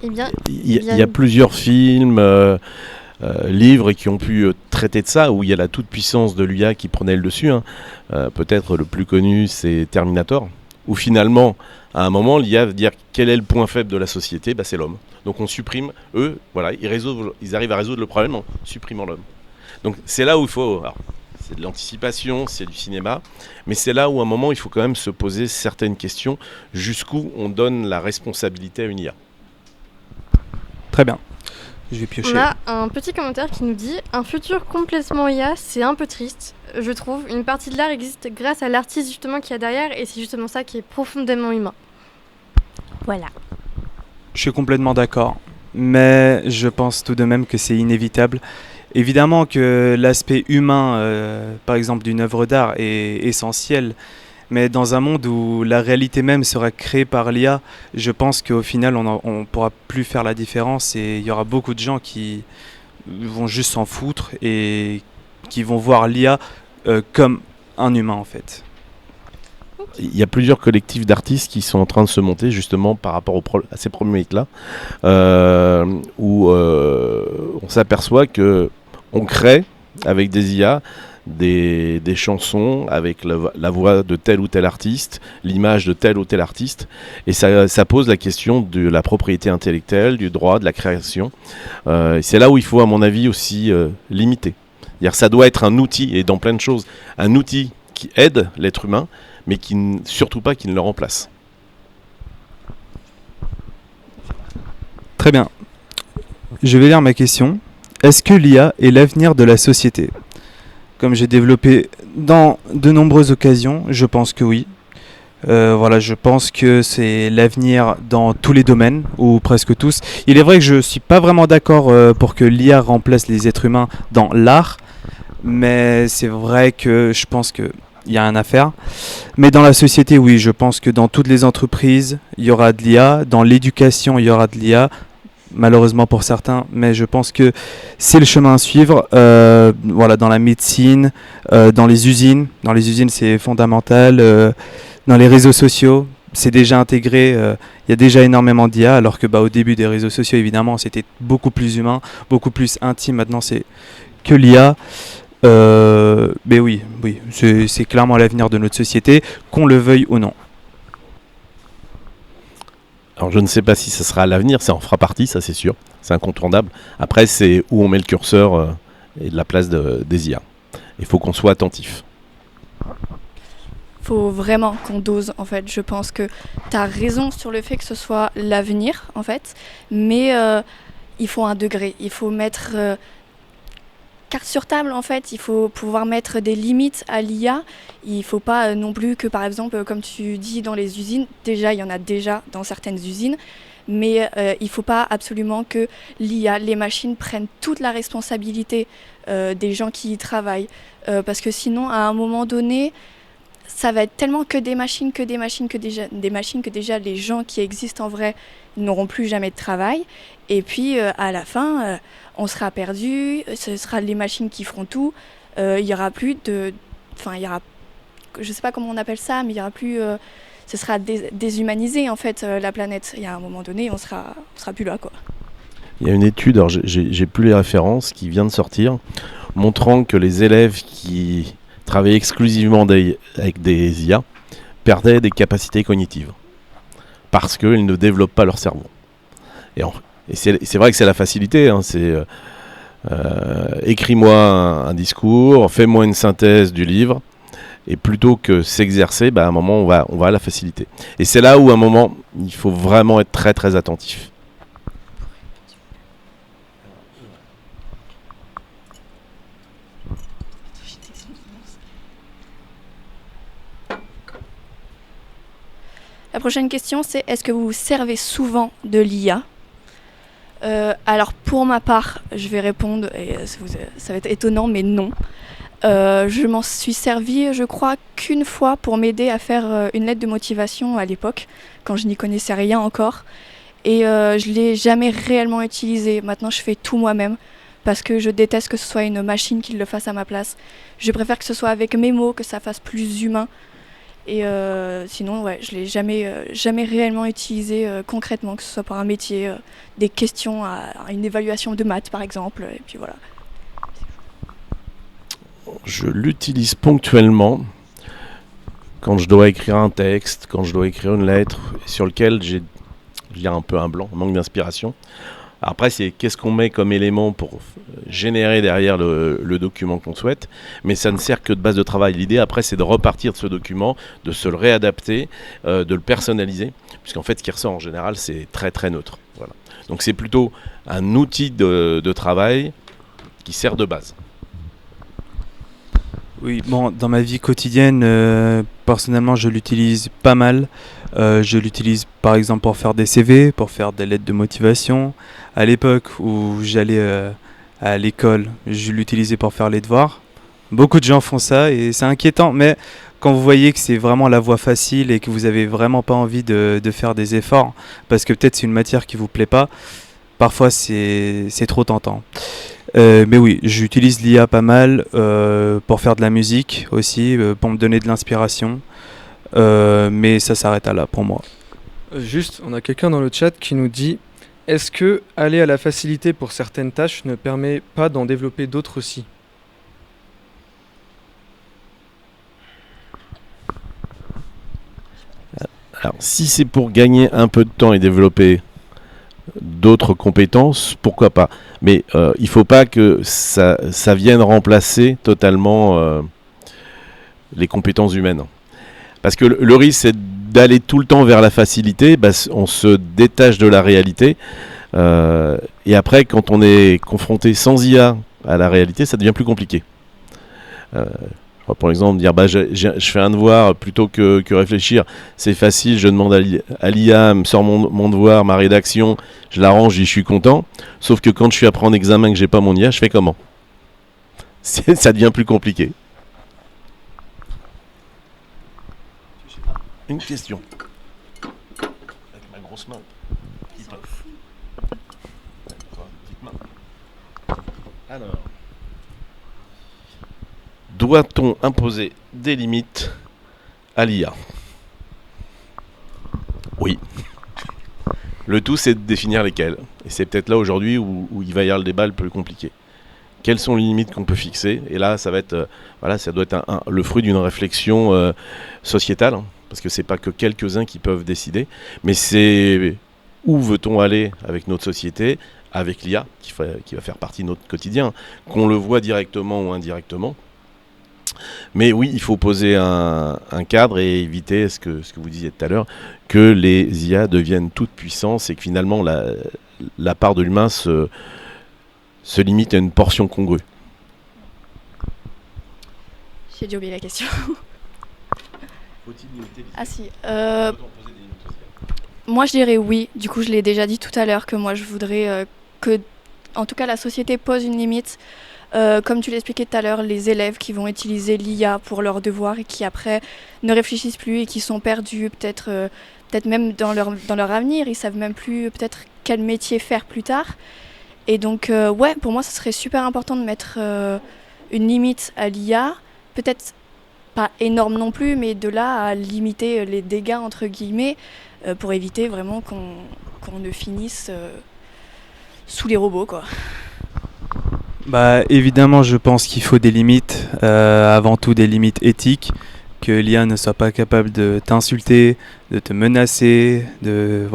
Eh bien, Il y a plusieurs films, livres qui ont pu traiter de ça, où il y a la toute-puissance de l'IA qui prenait le dessus. Peut-être le plus connu, c'est Terminator, où finalement, à un moment, l'IA veut dire quel est le point faible de la société, c'est l'homme. Donc on supprime, ils arrivent à résoudre le problème en supprimant l'homme. Donc c'est là où il faut... Alors, c'est de l'anticipation, c'est du cinéma, mais c'est là où à un moment, il faut quand même se poser certaines questions, jusqu'où on donne la responsabilité à une IA. Très bien. Je vais piocher. On a un petit commentaire qui nous dit « Un futur complètement IA, c'est un peu triste, je trouve. Une partie de l'art existe grâce à l'artiste justement qu'il y a derrière, et c'est justement ça qui est profondément humain. » Voilà. Je suis complètement d'accord, mais je pense tout de même que c'est inévitable. Évidemment que l'aspect humain, par exemple d'une œuvre d'art, est essentiel, mais dans un monde où la réalité même sera créée par l'IA, je pense qu'au final, on ne pourra plus faire la différence et il y aura beaucoup de gens qui vont juste s'en foutre et qui vont voir l'IA comme un humain en fait. Il y a plusieurs collectifs d'artistes qui sont en train de se monter justement par rapport à ces problématiques-là, où on s'aperçoit qu'on crée avec des IA des chansons avec la voix de tel ou tel artiste, l'image de tel ou tel artiste, et ça pose la question de la propriété intellectuelle, du droit, de la création. C'est là où il faut, à mon avis, aussi limiter. C'est-à-dire, ça doit être un outil, et dans plein de choses, un outil qui aide l'être humain, mais surtout pas qui ne le remplace. Très bien. Je vais lire ma question. Est-ce que l'IA est l'avenir de la société ? Comme j'ai développé dans de nombreuses occasions, je pense que oui. Je pense que c'est l'avenir dans tous les domaines, ou presque tous. Il est vrai que je ne suis pas vraiment d'accord pour que l'IA remplace les êtres humains dans l'art, mais c'est vrai que je pense qu'il y a un à faire. Mais dans la société, oui, je pense que dans toutes les entreprises, il y aura de l'IA. Dans l'éducation, il y aura de l'IA. Malheureusement pour certains, mais je pense que c'est le chemin à suivre. Dans la médecine, dans les usines. Dans les usines, c'est fondamental. Dans les réseaux sociaux, c'est déjà intégré. Il y a déjà énormément d'IA, alors que au début des réseaux sociaux, évidemment, c'était beaucoup plus humain, beaucoup plus intime. Maintenant, c'est que l'IA. Mais oui, c'est clairement l'avenir de notre société, qu'on le veuille ou non. Alors je ne sais pas si ça sera à l'avenir, ça en fera partie, ça c'est sûr, c'est incontournable. Après c'est où on met le curseur et de la place des IA. Il faut qu'on soit attentif. Il faut vraiment qu'on dose en fait. Je pense que tu as raison sur le fait que ce soit l'avenir en fait, mais il faut un degré, il faut mettre carte sur table en fait, il faut pouvoir mettre des limites à l'IA. Il ne faut pas non plus que par exemple, comme tu dis dans les usines, déjà il y en a déjà dans certaines usines, mais il ne faut pas absolument que l'IA, les machines prennent toute la responsabilité des gens qui y travaillent, parce que sinon à un moment donné, ça va être tellement que des machines que déjà les gens qui existent en vrai n'auront plus jamais de travail, et puis à la fin on sera perdu, ce sera les machines qui feront tout, il y aura plus de... Enfin, il y aura... Je sais pas comment on appelle ça, mais il y aura plus... ce sera déshumanisé, en fait, la planète. Il y a un moment donné, on sera plus là, quoi. Il y a une étude, alors j'ai plus les références, qui vient de sortir, montrant que les élèves qui travaillaient exclusivement avec des IA perdaient des capacités cognitives. Parce qu'ils ne développent pas leur cerveau. Et c'est vrai que c'est la facilité, c'est écris-moi un discours, fais-moi une synthèse du livre, et plutôt que s'exercer, à un moment on va à la facilité. Et c'est là où à un moment il faut vraiment être très très attentif. La prochaine question c'est, est-ce que vous vous servez souvent de l'IA ? Alors pour ma part, je vais répondre, et ça va être étonnant, mais non. Je m'en suis servie, je crois, qu'une fois pour m'aider à faire une lettre de motivation à l'époque, quand je n'y connaissais rien encore. Et je ne l'ai jamais réellement utilisé. Maintenant, je fais tout moi-même parce que je déteste que ce soit une machine qui le fasse à ma place. Je préfère que ce soit avec mes mots, que ça fasse plus humain. Et sinon, ouais, je ne l'ai jamais réellement utilisé concrètement, que ce soit pour un métier, des questions à une évaluation de maths par exemple. Et puis voilà. Je l'utilise ponctuellement quand je dois écrire un texte, quand je dois écrire une lettre sur lequel j'ai un peu un blanc, un manque d'inspiration. Après, c'est qu'est-ce qu'on met comme élément pour générer derrière le document qu'on souhaite, mais ça ne sert que de base de travail. L'idée, après, c'est de repartir de ce document, de se le réadapter, de le personnaliser, puisqu'en fait, ce qui ressort en général, c'est très très neutre. Voilà. Donc c'est plutôt un outil de travail qui sert de base. Oui, bon, dans ma vie quotidienne, personnellement, je l'utilise pas mal. Je l'utilise par exemple pour faire des CV, pour faire des lettres de motivation. À l'époque où j'allais à l'école, je l'utilisais pour faire les devoirs. Beaucoup de gens font ça et c'est inquiétant, mais quand vous voyez que c'est vraiment la voie facile et que vous avez vraiment pas envie de faire des efforts, parce que peut-être c'est une matière qui vous plaît pas, parfois c'est trop tentant. Mais oui, j'utilise l'IA pas mal pour faire de la musique aussi, pour me donner de l'inspiration. Mais ça s'arrête à là pour moi. Juste, on a quelqu'un dans le chat qui nous dit: est-ce que aller à la facilité pour certaines tâches ne permet pas d'en développer d'autres aussi? Alors, si c'est pour gagner un peu de temps et développer d'autres compétences, pourquoi pas. Mais il ne faut pas que ça vienne remplacer totalement les compétences humaines. Parce que le risque, c'est d'aller tout le temps vers la facilité, on se détache de la réalité. Et après, quand on est confronté sans IA à la réalité, ça devient plus compliqué. Par exemple, dire je fais un devoir plutôt que réfléchir, c'est facile, je demande à l'IA, me sort mon devoir, ma rédaction, je l'arrange, je suis content. Sauf que quand je suis après en examen que j'ai pas mon IA, je fais comment? Ça devient plus compliqué. Une question. Avec ma grosse main. Alors. Doit-on imposer des limites à l'IA? Oui. Le tout, c'est de définir lesquelles. Et c'est peut-être là aujourd'hui où il va y avoir le débat le plus compliqué. Quelles sont les limites qu'on peut fixer? Et là, ça va être, ça doit être le fruit d'une réflexion sociétale, hein, parce que c'est pas que quelques-uns qui peuvent décider, mais c'est où veut-on aller avec notre société, avec l'IA, qui va faire partie de notre quotidien, qu'on le voit directement ou indirectement. Mais oui, il faut poser un cadre et éviter ce que vous disiez tout à l'heure, que les IA deviennent toutes puissantes et que finalement la part de l'humain se limite à une portion congrue. J'ai dû oublier la question. Faut-il limiter les IA? Ah si. Moi je dirais oui. Du coup je l'ai déjà dit tout à l'heure que moi je voudrais que, en tout cas, la société pose une limite. Comme tu l'expliquais tout à l'heure, les élèves qui vont utiliser l'IA pour leurs devoirs et qui après ne réfléchissent plus et qui sont perdus peut-être même dans leur avenir, ils savent même plus peut-être quel métier faire plus tard. Et donc ouais, pour moi ça serait super important de mettre une limite à l'IA, peut-être pas énorme non plus, mais de là à limiter les dégâts entre guillemets pour éviter vraiment qu'on ne finisse sous les robots quoi. Bah, évidemment, je pense qu'il faut des limites, avant tout des limites éthiques, que l'IA ne soit pas capable de t'insulter, de te menacer, de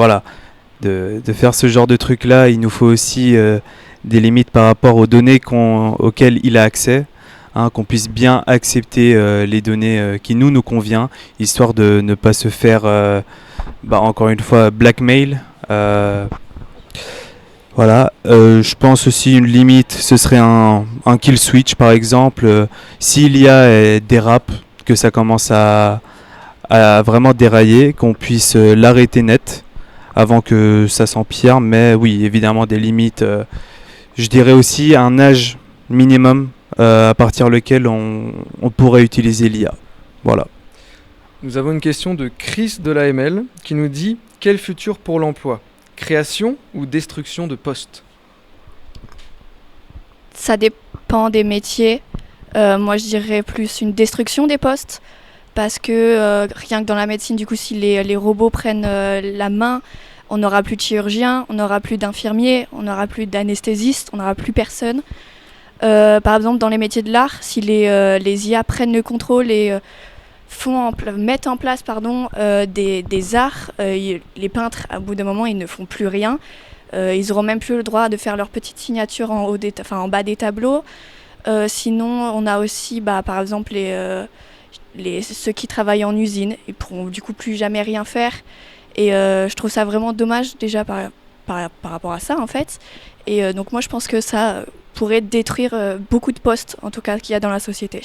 faire ce genre de trucs-là. Il nous faut aussi des limites par rapport aux données auxquelles il a accès, hein, qu'on puisse bien accepter les données qui nous convient, histoire de ne pas se faire, encore une fois, blackmail. Voilà, je pense aussi une limite, ce serait un kill switch par exemple. Si l'IA dérape, que ça commence à vraiment dérailler, qu'on puisse l'arrêter net avant que ça s'empire. Mais oui, évidemment des limites. Je dirais aussi un âge minimum à partir lequel on pourrait utiliser l'IA. Voilà. Nous avons une question de Chris de l'AML qui nous dit: quel futur pour l'emploi? création ou destruction de postes? Ça dépend des métiers. Moi, je dirais plus une destruction des postes. Parce que rien que dans la médecine, du coup, si les robots prennent la main, on n'aura plus de chirurgiens, on n'aura plus d'infirmiers, on n'aura plus d'anesthésistes, on n'aura plus personne. Par exemple, dans les métiers de l'art, si les IA prennent le contrôle et mettent en place des arts, les peintres, à bout d'un moment, ils ne font plus rien. Ils n'auront même plus le droit de faire leur petite signature en bas des tableaux. Sinon, on a aussi, par exemple, ceux qui travaillent en usine. Ils pourront du coup plus jamais rien faire. Et je trouve ça vraiment dommage déjà par rapport à ça, en fait. Et donc moi, je pense que ça pourrait détruire beaucoup de postes, en tout cas, qu'il y a dans la société.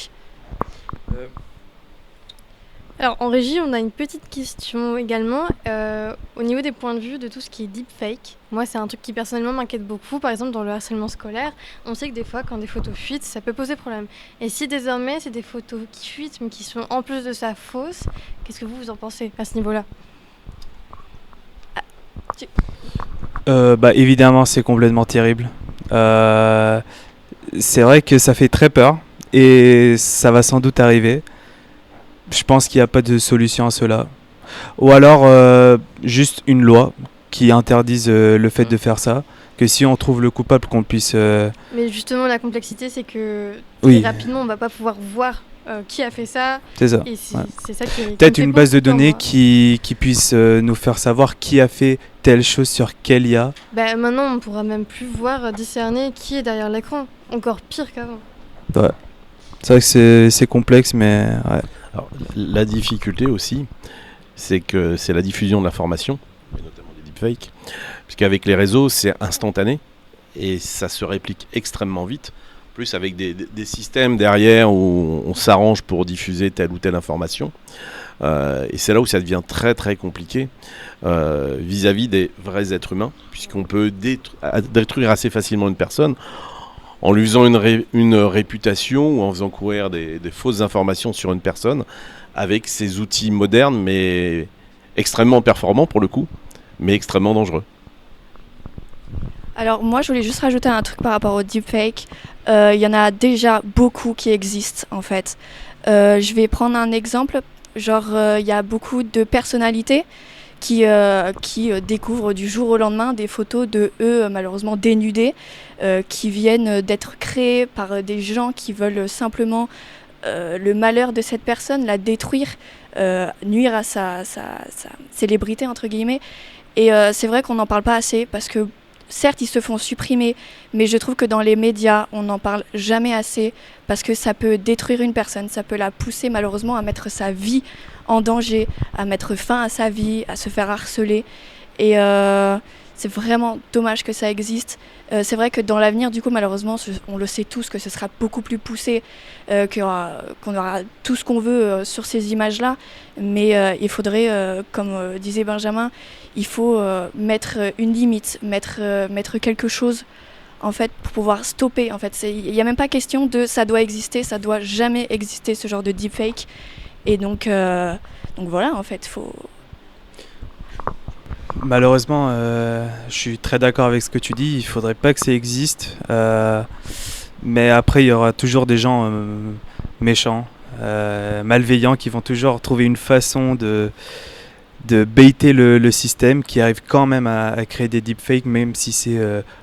Alors en régie, on a une petite question également au niveau des points de vue de tout ce qui est deepfake. Moi, c'est un truc qui personnellement m'inquiète beaucoup. Par exemple, dans le harcèlement scolaire, on sait que des fois, quand des photos fuitent, ça peut poser problème. Et si désormais, c'est des photos qui fuitent, mais qui sont en plus de ça fausses, qu'est-ce que vous en pensez à ce niveau-là? Évidemment, c'est complètement terrible. C'est vrai que ça fait très peur et ça va sans doute arriver. Je pense qu'il n'y a pas de solution à cela. Ou alors juste une loi qui interdise le fait de faire ça. Que si on trouve le coupable, qu'on puisse... Mais justement, la complexité, c'est que Oui. très rapidement, on ne va pas pouvoir voir qui a fait ça. C'est ça. Et c'est Ouais. ça qui Peut-être me une fait base de beaucoup peur, données moi. qui puisse nous faire savoir qui a fait telle chose sur quelle IA. Maintenant, on ne pourra même plus voir, discerner qui est derrière l'écran. Encore pire qu'avant. Ouais. C'est vrai que c'est complexe, mais ouais. Alors, la difficulté aussi, c'est que c'est la diffusion de l'information, et notamment des deepfakes, puisqu'avec les réseaux, c'est instantané et ça se réplique extrêmement vite. Plus avec des systèmes derrière où on s'arrange pour diffuser telle ou telle information. Et c'est là où ça devient très très compliqué vis-à-vis des vrais êtres humains, puisqu'on peut détruire assez facilement une personne en lui faisant une réputation ou en faisant courir des fausses informations sur une personne avec ces outils modernes, mais extrêmement performants pour le coup, mais extrêmement dangereux. Alors moi, je voulais juste rajouter un truc par rapport au deepfake. Il y en a déjà beaucoup qui existent, en fait. Je vais prendre un exemple. Genre, il y a beaucoup de personnalités qui découvrent du jour au lendemain des photos de eux, malheureusement dénudés, qui viennent d'être créées par des gens qui veulent simplement le malheur de cette personne, la détruire, nuire à sa célébrité, entre guillemets. Et c'est vrai qu'on n'en parle pas assez parce que certes, ils se font supprimer, mais je trouve que dans les médias, on n'en parle jamais assez parce que ça peut détruire une personne, ça peut la pousser malheureusement à mettre sa vie en danger, à mettre fin à sa vie, à se faire harceler. Et c'est vraiment dommage que ça existe. C'est vrai que dans l'avenir, du coup, malheureusement, on le sait tous que ce sera beaucoup plus poussé, qu'on aura tout ce qu'on veut sur ces images-là. Mais il faudrait, comme disait Benjamin, il faut mettre une limite, mettre quelque chose en fait pour pouvoir stopper. En fait, il n'y a même pas question de ça doit exister, ça doit jamais exister ce genre de deepfake. Et donc voilà, en fait, faut. Malheureusement, je suis très d'accord avec ce que tu dis. Il faudrait pas que ça existe. Mais après, il y aura toujours des gens méchants, malveillants, qui vont toujours trouver une façon de baiter le système, qui arrive quand même à créer des deepfakes, même si c'est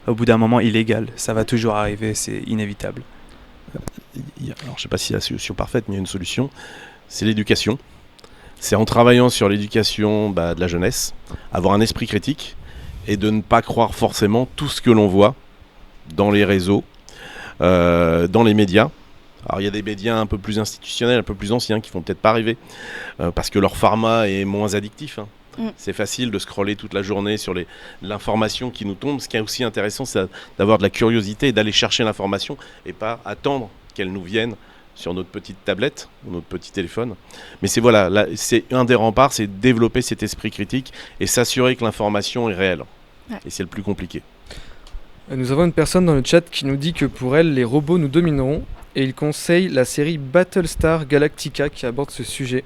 au bout d'un moment illégal. Ça va toujours arriver, c'est inévitable. Alors, je ne sais pas si c'est la solution parfaite, mais il y a une solution. C'est l'éducation. C'est en travaillant sur l'éducation de la jeunesse, avoir un esprit critique et de ne pas croire forcément tout ce que l'on voit dans les réseaux, dans les médias. Alors il y a des médias un peu plus institutionnels, un peu plus anciens qui ne vont peut-être pas arriver parce que leur format est moins addictif. C'est facile de scroller toute la journée sur l'information qui nous tombe. Ce qui est aussi intéressant, c'est d'avoir de la curiosité et d'aller chercher l'information et pas attendre qu'elle nous vienne sur notre petite tablette ou notre petit téléphone. Mais c'est un des remparts, c'est développer cet esprit critique et s'assurer que l'information est réelle. Ouais. Et c'est le plus compliqué. Nous avons une personne dans le chat qui nous dit que pour elle, les robots nous domineront et il conseille la série Battlestar Galactica qui aborde ce sujet.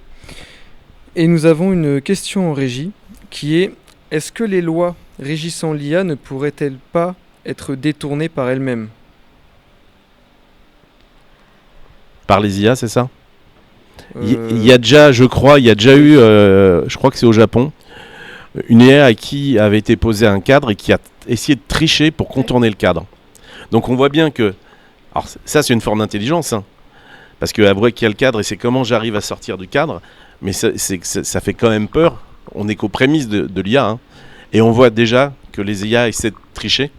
Et nous avons une question en régie qui est: est-ce que les lois régissant l'IA ne pourrait-elle pas être détournée par elle-même? Par les IA, c'est ça? Il Euh, y a déjà, je crois eu, je crois que c'est au Japon, une IA à qui avait été posé un cadre et qui a essayé de tricher pour contourner le cadre. Donc on voit bien que, alors ça c'est une forme d'intelligence, hein, parce que avouer qu'il y a le cadre et c'est comment j'arrive à sortir du cadre, mais ça fait quand même peur. On est qu'aux prémices de l'IA, hein, et on voit déjà que les IA essaient de tricher.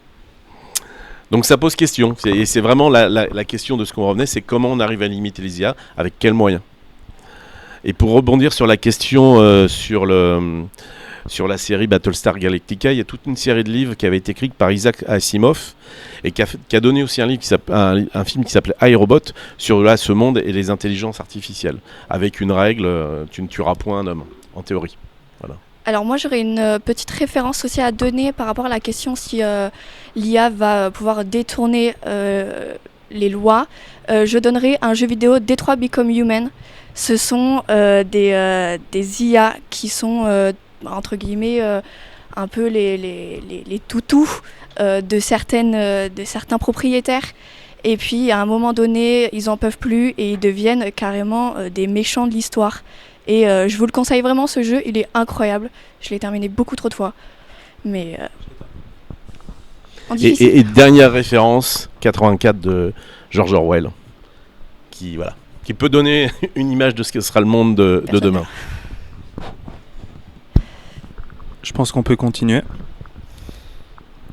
Donc ça pose question, et c'est vraiment la question de ce qu'on revenait, c'est comment on arrive à limiter les IA, avec quels moyens. Et pour rebondir sur la question sur la série Battlestar Galactica, il y a toute une série de livres qui avait été écrite par Isaac Asimov et qui a donné aussi un film qui s'appelait iRobot sur là, ce monde et les intelligences artificielles, avec une règle, tu ne tueras point un homme, en théorie. Voilà. Alors moi j'aurais une petite référence aussi à donner par rapport à la question si l'IA va pouvoir détourner les lois. Je donnerai un jeu vidéo Detroit Become Human. Ce sont des IA qui sont entre guillemets un peu les toutous de certains propriétaires. Et puis à un moment donné ils en peuvent plus et ils deviennent carrément des méchants de l'histoire. Et je vous le conseille vraiment, ce jeu, il est incroyable. Je l'ai terminé beaucoup trop de fois. Mais et dernière référence, 84 de George Orwell, qui peut donner une image de ce que sera le monde de demain. Je pense qu'on peut continuer.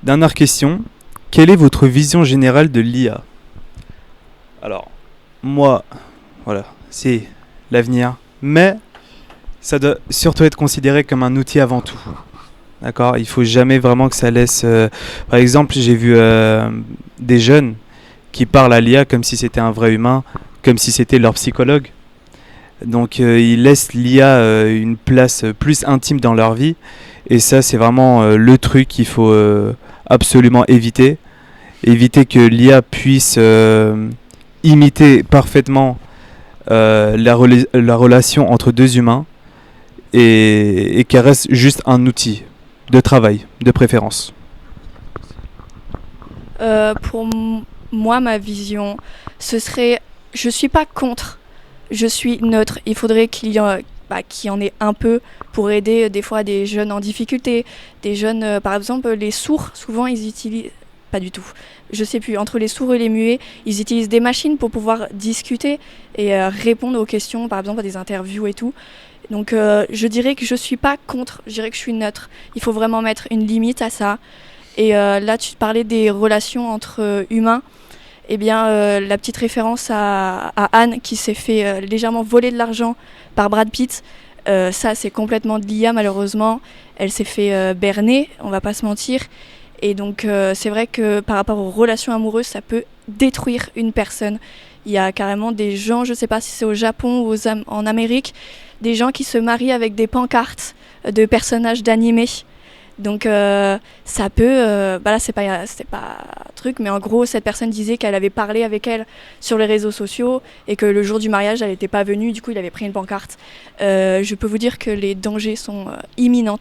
Dernière question. Quelle est votre vision générale de l'IA? Alors, moi, voilà, c'est l'avenir. Mais ça doit surtout être considéré comme un outil avant tout. D'accord? Il faut jamais vraiment que ça laisse... Par exemple, j'ai vu des jeunes qui parlent à l'IA comme si c'était un vrai humain, comme si c'était leur psychologue. Donc ils laissent l'IA une place plus intime dans leur vie. Et ça, c'est vraiment le truc qu'il faut absolument éviter. Éviter que l'IA puisse imiter parfaitement la relation entre deux humains et qu'elle reste juste un outil de travail, de préférence. pour moi, ma vision, ce serait... Je suis pas contre, je suis neutre. Il faudrait qu'il y en ait un peu pour aider des fois des jeunes en difficulté. Des jeunes, par exemple, les sourds, souvent ils utilisent... Pas du tout. Je sais plus, entre les sourds et les muets, ils utilisent des machines pour pouvoir discuter et répondre aux questions, par exemple à des interviews et tout. Donc je dirais que je suis pas contre, je dirais que je suis neutre. Il faut vraiment mettre une limite à ça. Et là, tu parlais des relations entre humains. Eh bien, la petite référence à Anne qui s'est fait légèrement voler de l'argent par Brad Pitt, ça c'est complètement de l'IA malheureusement. Elle s'est fait berner, on va pas se mentir. Et donc c'est vrai que par rapport aux relations amoureuses, ça peut détruire une personne. Il y a carrément des gens, je ne sais pas si c'est au Japon ou en Amérique, des gens qui se marient avec des pancartes de personnages d'animés. Donc ça peut, là c'est pas un truc, mais en gros cette personne disait qu'elle avait parlé avec elle sur les réseaux sociaux et que le jour du mariage elle n'était pas venue, du coup il avait pris une pancarte. Je peux vous dire que les dangers sont imminents.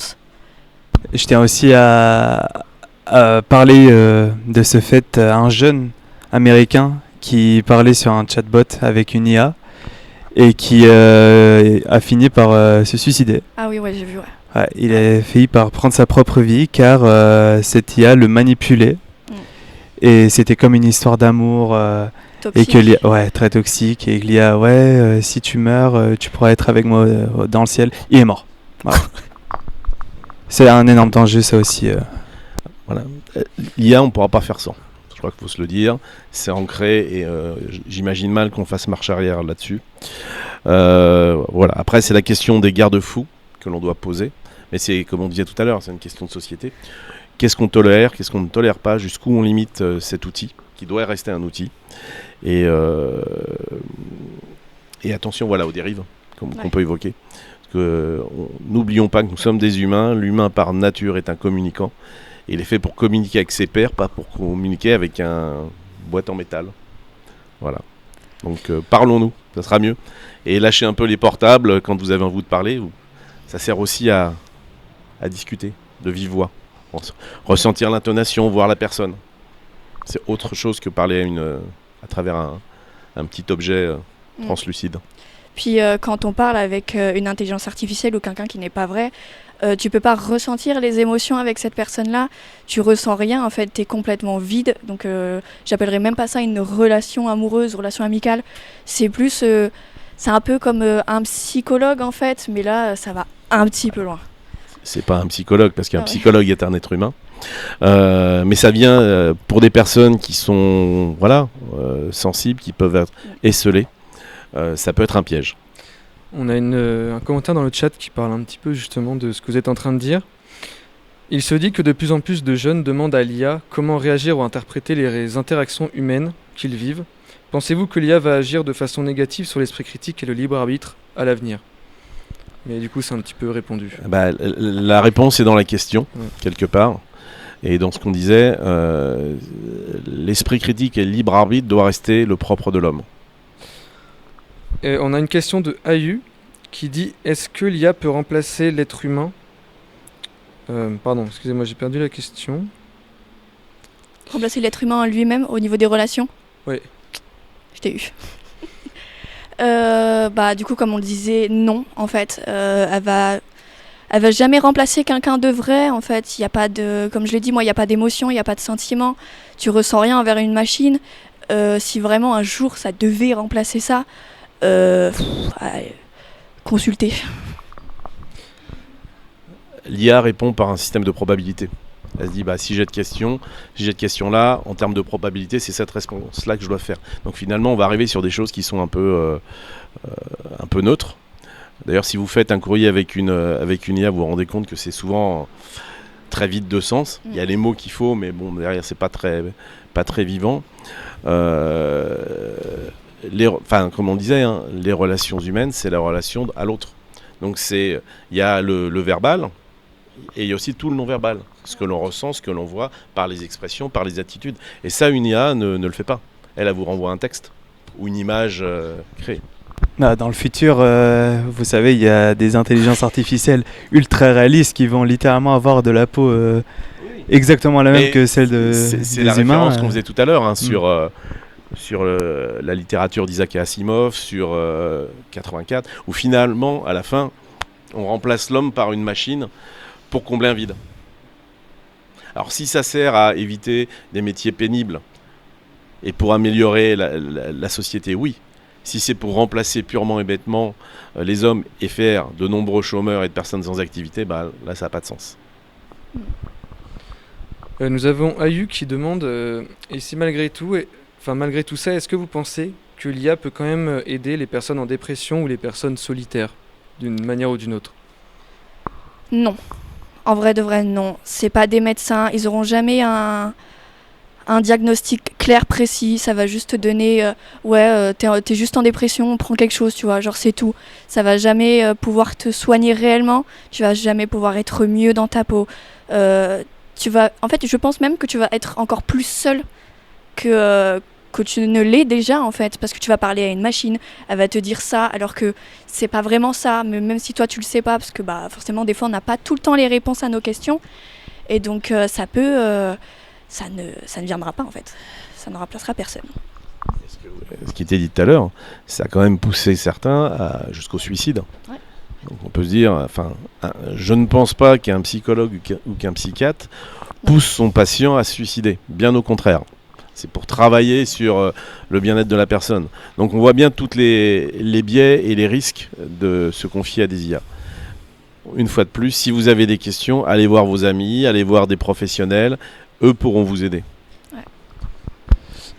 Je tiens aussi à parler de ce fait à un jeune américain qui parlait sur un chatbot avec une IA et qui a fini par se suicider. Ah oui, ouais, j'ai vu, ouais. Ouais, il a failli par prendre sa propre vie car cette IA le manipulait et c'était comme une histoire d'amour et que l'IA, ouais, très toxique, et que l'IA, si tu meurs tu pourras être avec moi dans le ciel. Il est mort. Voilà. C'est un énorme danger ça aussi. Voilà. L'IA, on ne pourra pas faire sans. Je crois qu'il faut se le dire. C'est ancré et j'imagine mal qu'on fasse marche arrière là-dessus. Voilà. Après, c'est la question des garde-fous que l'on doit poser. Mais c'est, comme on disait tout à l'heure, c'est une question de société. Qu'est-ce qu'on tolère, qu'est-ce qu'on ne tolère pas, jusqu'où on limite cet outil, qui doit rester un outil. Et attention aux dérives qu'on peut évoquer. Parce que n'oublions pas que nous sommes des humains. L'humain, par nature, est un communicant. Et il est fait pour communiquer avec ses pairs, pas pour communiquer avec une boîte en métal. Voilà. Donc parlons-nous, ça sera mieux. Et lâchez un peu les portables quand vous avez envie de parler. Ça sert aussi à discuter de vive voix. ressentir l'intonation, voir la personne. C'est autre chose que parler à travers un petit objet translucide. Puis quand on parle avec une intelligence artificielle ou quelqu'un qui n'est pas vrai, tu peux pas ressentir les émotions avec cette personne-là. Tu ressens rien, en fait, tu es complètement vide. Donc j'appellerais même pas ça une relation amoureuse, relation amicale. C'est plus, c'est un peu comme un psychologue en fait, mais là ça va un petit peu loin. C'est pas un psychologue, parce qu'un psychologue est un être humain. Mais ça vient pour des personnes qui sont sensibles, qui peuvent être esselées. Ça peut être un piège. On a un commentaire dans le chat qui parle un petit peu justement de ce que vous êtes en train de dire. Il se dit que de plus en plus de jeunes demandent à l'IA comment réagir ou interpréter les interactions humaines qu'ils vivent. Pensez-vous que l'IA va agir de façon négative sur l'esprit critique et le libre arbitre à l'avenir ? Mais du coup, c'est un petit peu répondu. La réponse est dans la question, quelque part. Et dans ce qu'on disait, l'esprit critique et le libre arbitre doit rester le propre de l'homme. Et on a une question de Ayu qui dit « Est-ce que l'IA peut remplacer l'être humain ?» Pardon, excusez-moi, j'ai perdu la question. Remplacer l'être humain en lui-même au niveau des relations ? Oui. Je t'ai eu. Du coup, comme on le disait, non, en fait. Elle va jamais remplacer quelqu'un de vrai, en fait. Il y a pas de, comme je l'ai dit, moi, il n'y a pas d'émotion, il n'y a pas de sentiment. Tu ressens rien envers une machine. Si vraiment un jour ça devait remplacer ça, consulter. L'IA répond par un système de probabilité. Elle se dit, si j'ai de questions là, en termes de probabilité, c'est cette réponse-là que je dois faire. Donc finalement, on va arriver sur des choses qui sont un peu neutres. D'ailleurs, si vous faites un courrier avec une IA, vous vous rendez compte que c'est souvent très vide de sens. Il y a les mots qu'il faut, mais bon, derrière, c'est pas très vivant. Comme on disait, les relations humaines, c'est la relation à l'autre. Donc il y a le verbal, et il y a aussi tout le non-verbal, ce que l'on ressent, ce que l'on voit par les expressions, par les attitudes. Et ça, une IA ne le fait pas. Elle vous renvoie un texte ou une image créée. Dans le futur, vous savez, il y a des intelligences artificielles ultra réalistes qui vont littéralement avoir de la peau exactement la même que celle des la humains. Référence qu'on faisait tout à l'heure sur la littérature d'Isaac Asimov, sur 84, où finalement, à la fin, on remplace l'homme par une machine pour combler un vide. Alors si ça sert à éviter des métiers pénibles et pour améliorer la société, oui. Si c'est pour remplacer purement et bêtement les hommes et faire de nombreux chômeurs et de personnes sans activité, là ça n'a pas de sens. Nous avons Ayu qui demande et si malgré tout ça, est-ce que vous pensez que l'IA peut quand même aider les personnes en dépression ou les personnes solitaires d'une manière ou d'une autre ? Non. En vrai de vrai, non. C'est pas des médecins. Ils auront jamais un diagnostic clair, précis. Ça va juste te donner t'es juste en dépression, prends quelque chose, tu vois. Genre, c'est tout. Ça va jamais pouvoir te soigner réellement. Tu vas jamais pouvoir être mieux dans ta peau. En fait, je pense même que tu vas être encore plus seul que tu ne l'es déjà, en fait, parce que tu vas parler à une machine, elle va te dire ça, alors que c'est pas vraiment ça, mais même si toi tu le sais pas, parce que forcément des fois on n'a pas tout le temps les réponses à nos questions, et donc ça ne viendra pas, en fait, ça ne remplacera personne. Ce qui était dit tout à l'heure, ça a quand même poussé certains jusqu'au suicide. Ouais. Donc on peut se dire, je ne pense pas qu'un psychologue ou qu'un psychiatre pousse son patient à se suicider, bien au contraire. C'est pour travailler sur le bien-être de la personne. Donc on voit bien tous les biais et les risques de se confier à des IA. Une fois de plus, si vous avez des questions, allez voir vos amis, allez voir des professionnels. Eux pourront vous aider. Ouais.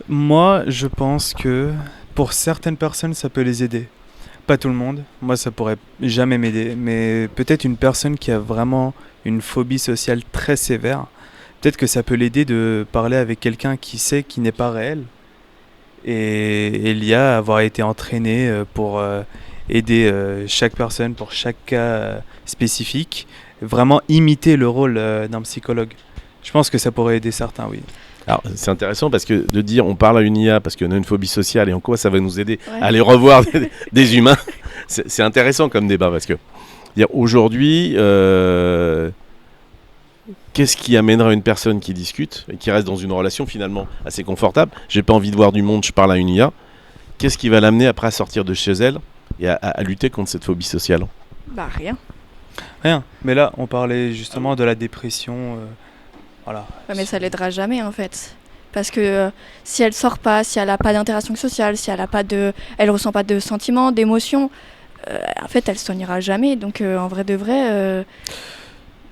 Moi, je pense que pour certaines personnes, ça peut les aider. Pas tout le monde. Moi, ça pourrait jamais m'aider. Mais peut-être une personne qui a vraiment une phobie sociale très sévère, peut-être que ça peut l'aider de parler avec quelqu'un qui sait qui n'est pas réel. Et l'IA avoir été entraînée pour aider chaque personne pour chaque cas spécifique. Vraiment imiter le rôle d'un psychologue. Je pense que ça pourrait aider certains, oui. Alors, c'est intéressant parce que de dire on parle à une IA parce qu'on a une phobie sociale et en quoi ça va nous aider à aller revoir des humains, c'est intéressant comme débat parce que aujourd'hui, qu'est-ce qui amènerait une personne qui discute et qui reste dans une relation finalement assez confortable? J'ai pas envie de voir du monde, je parle à une IA. Qu'est-ce qui va l'amener après à sortir de chez elle et à lutter contre cette phobie sociale? Bah rien. Rien. Mais là, on parlait justement de la dépression. Voilà. Ouais, mais ça l'aidera jamais en fait. Parce que si elle sort pas, si elle a pas d'interaction sociale, si elle ressent pas de sentiments, d'émotions, en fait elle soignera jamais. Donc en vrai de vrai,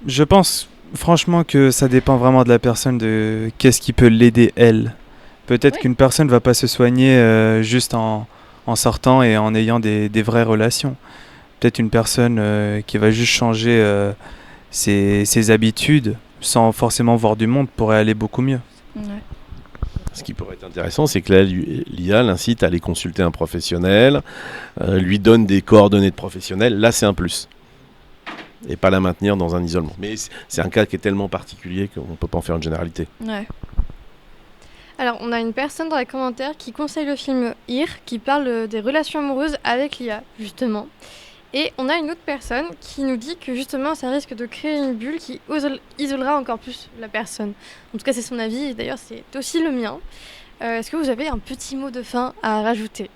Je pense franchement que ça dépend vraiment de la personne, de qu'est-ce qui peut l'aider elle. Peut-être Oui. qu'une personne va pas se soigner juste en sortant et en ayant des vraies relations. Peut-être une personne qui va juste changer ses habitudes sans forcément voir du monde pourrait aller beaucoup mieux. ouais. Ce qui pourrait être intéressant, c'est que là, l'IA l'incite à aller consulter un professionnel, lui donne des coordonnées de professionnels. Là, c'est un plus. Et pas la maintenir dans un isolement. Mais c'est un cas qui est tellement particulier qu'on ne peut pas en faire une généralité. Ouais. Alors, on a une personne dans les commentaires qui conseille le film Here, qui parle des relations amoureuses avec l'IA, justement. Et on a une autre personne qui nous dit que justement, ça risque de créer une bulle qui isolera encore plus la personne. En tout cas, c'est son avis, et d'ailleurs, c'est aussi le mien. Est-ce que vous avez un petit mot de fin à rajouter?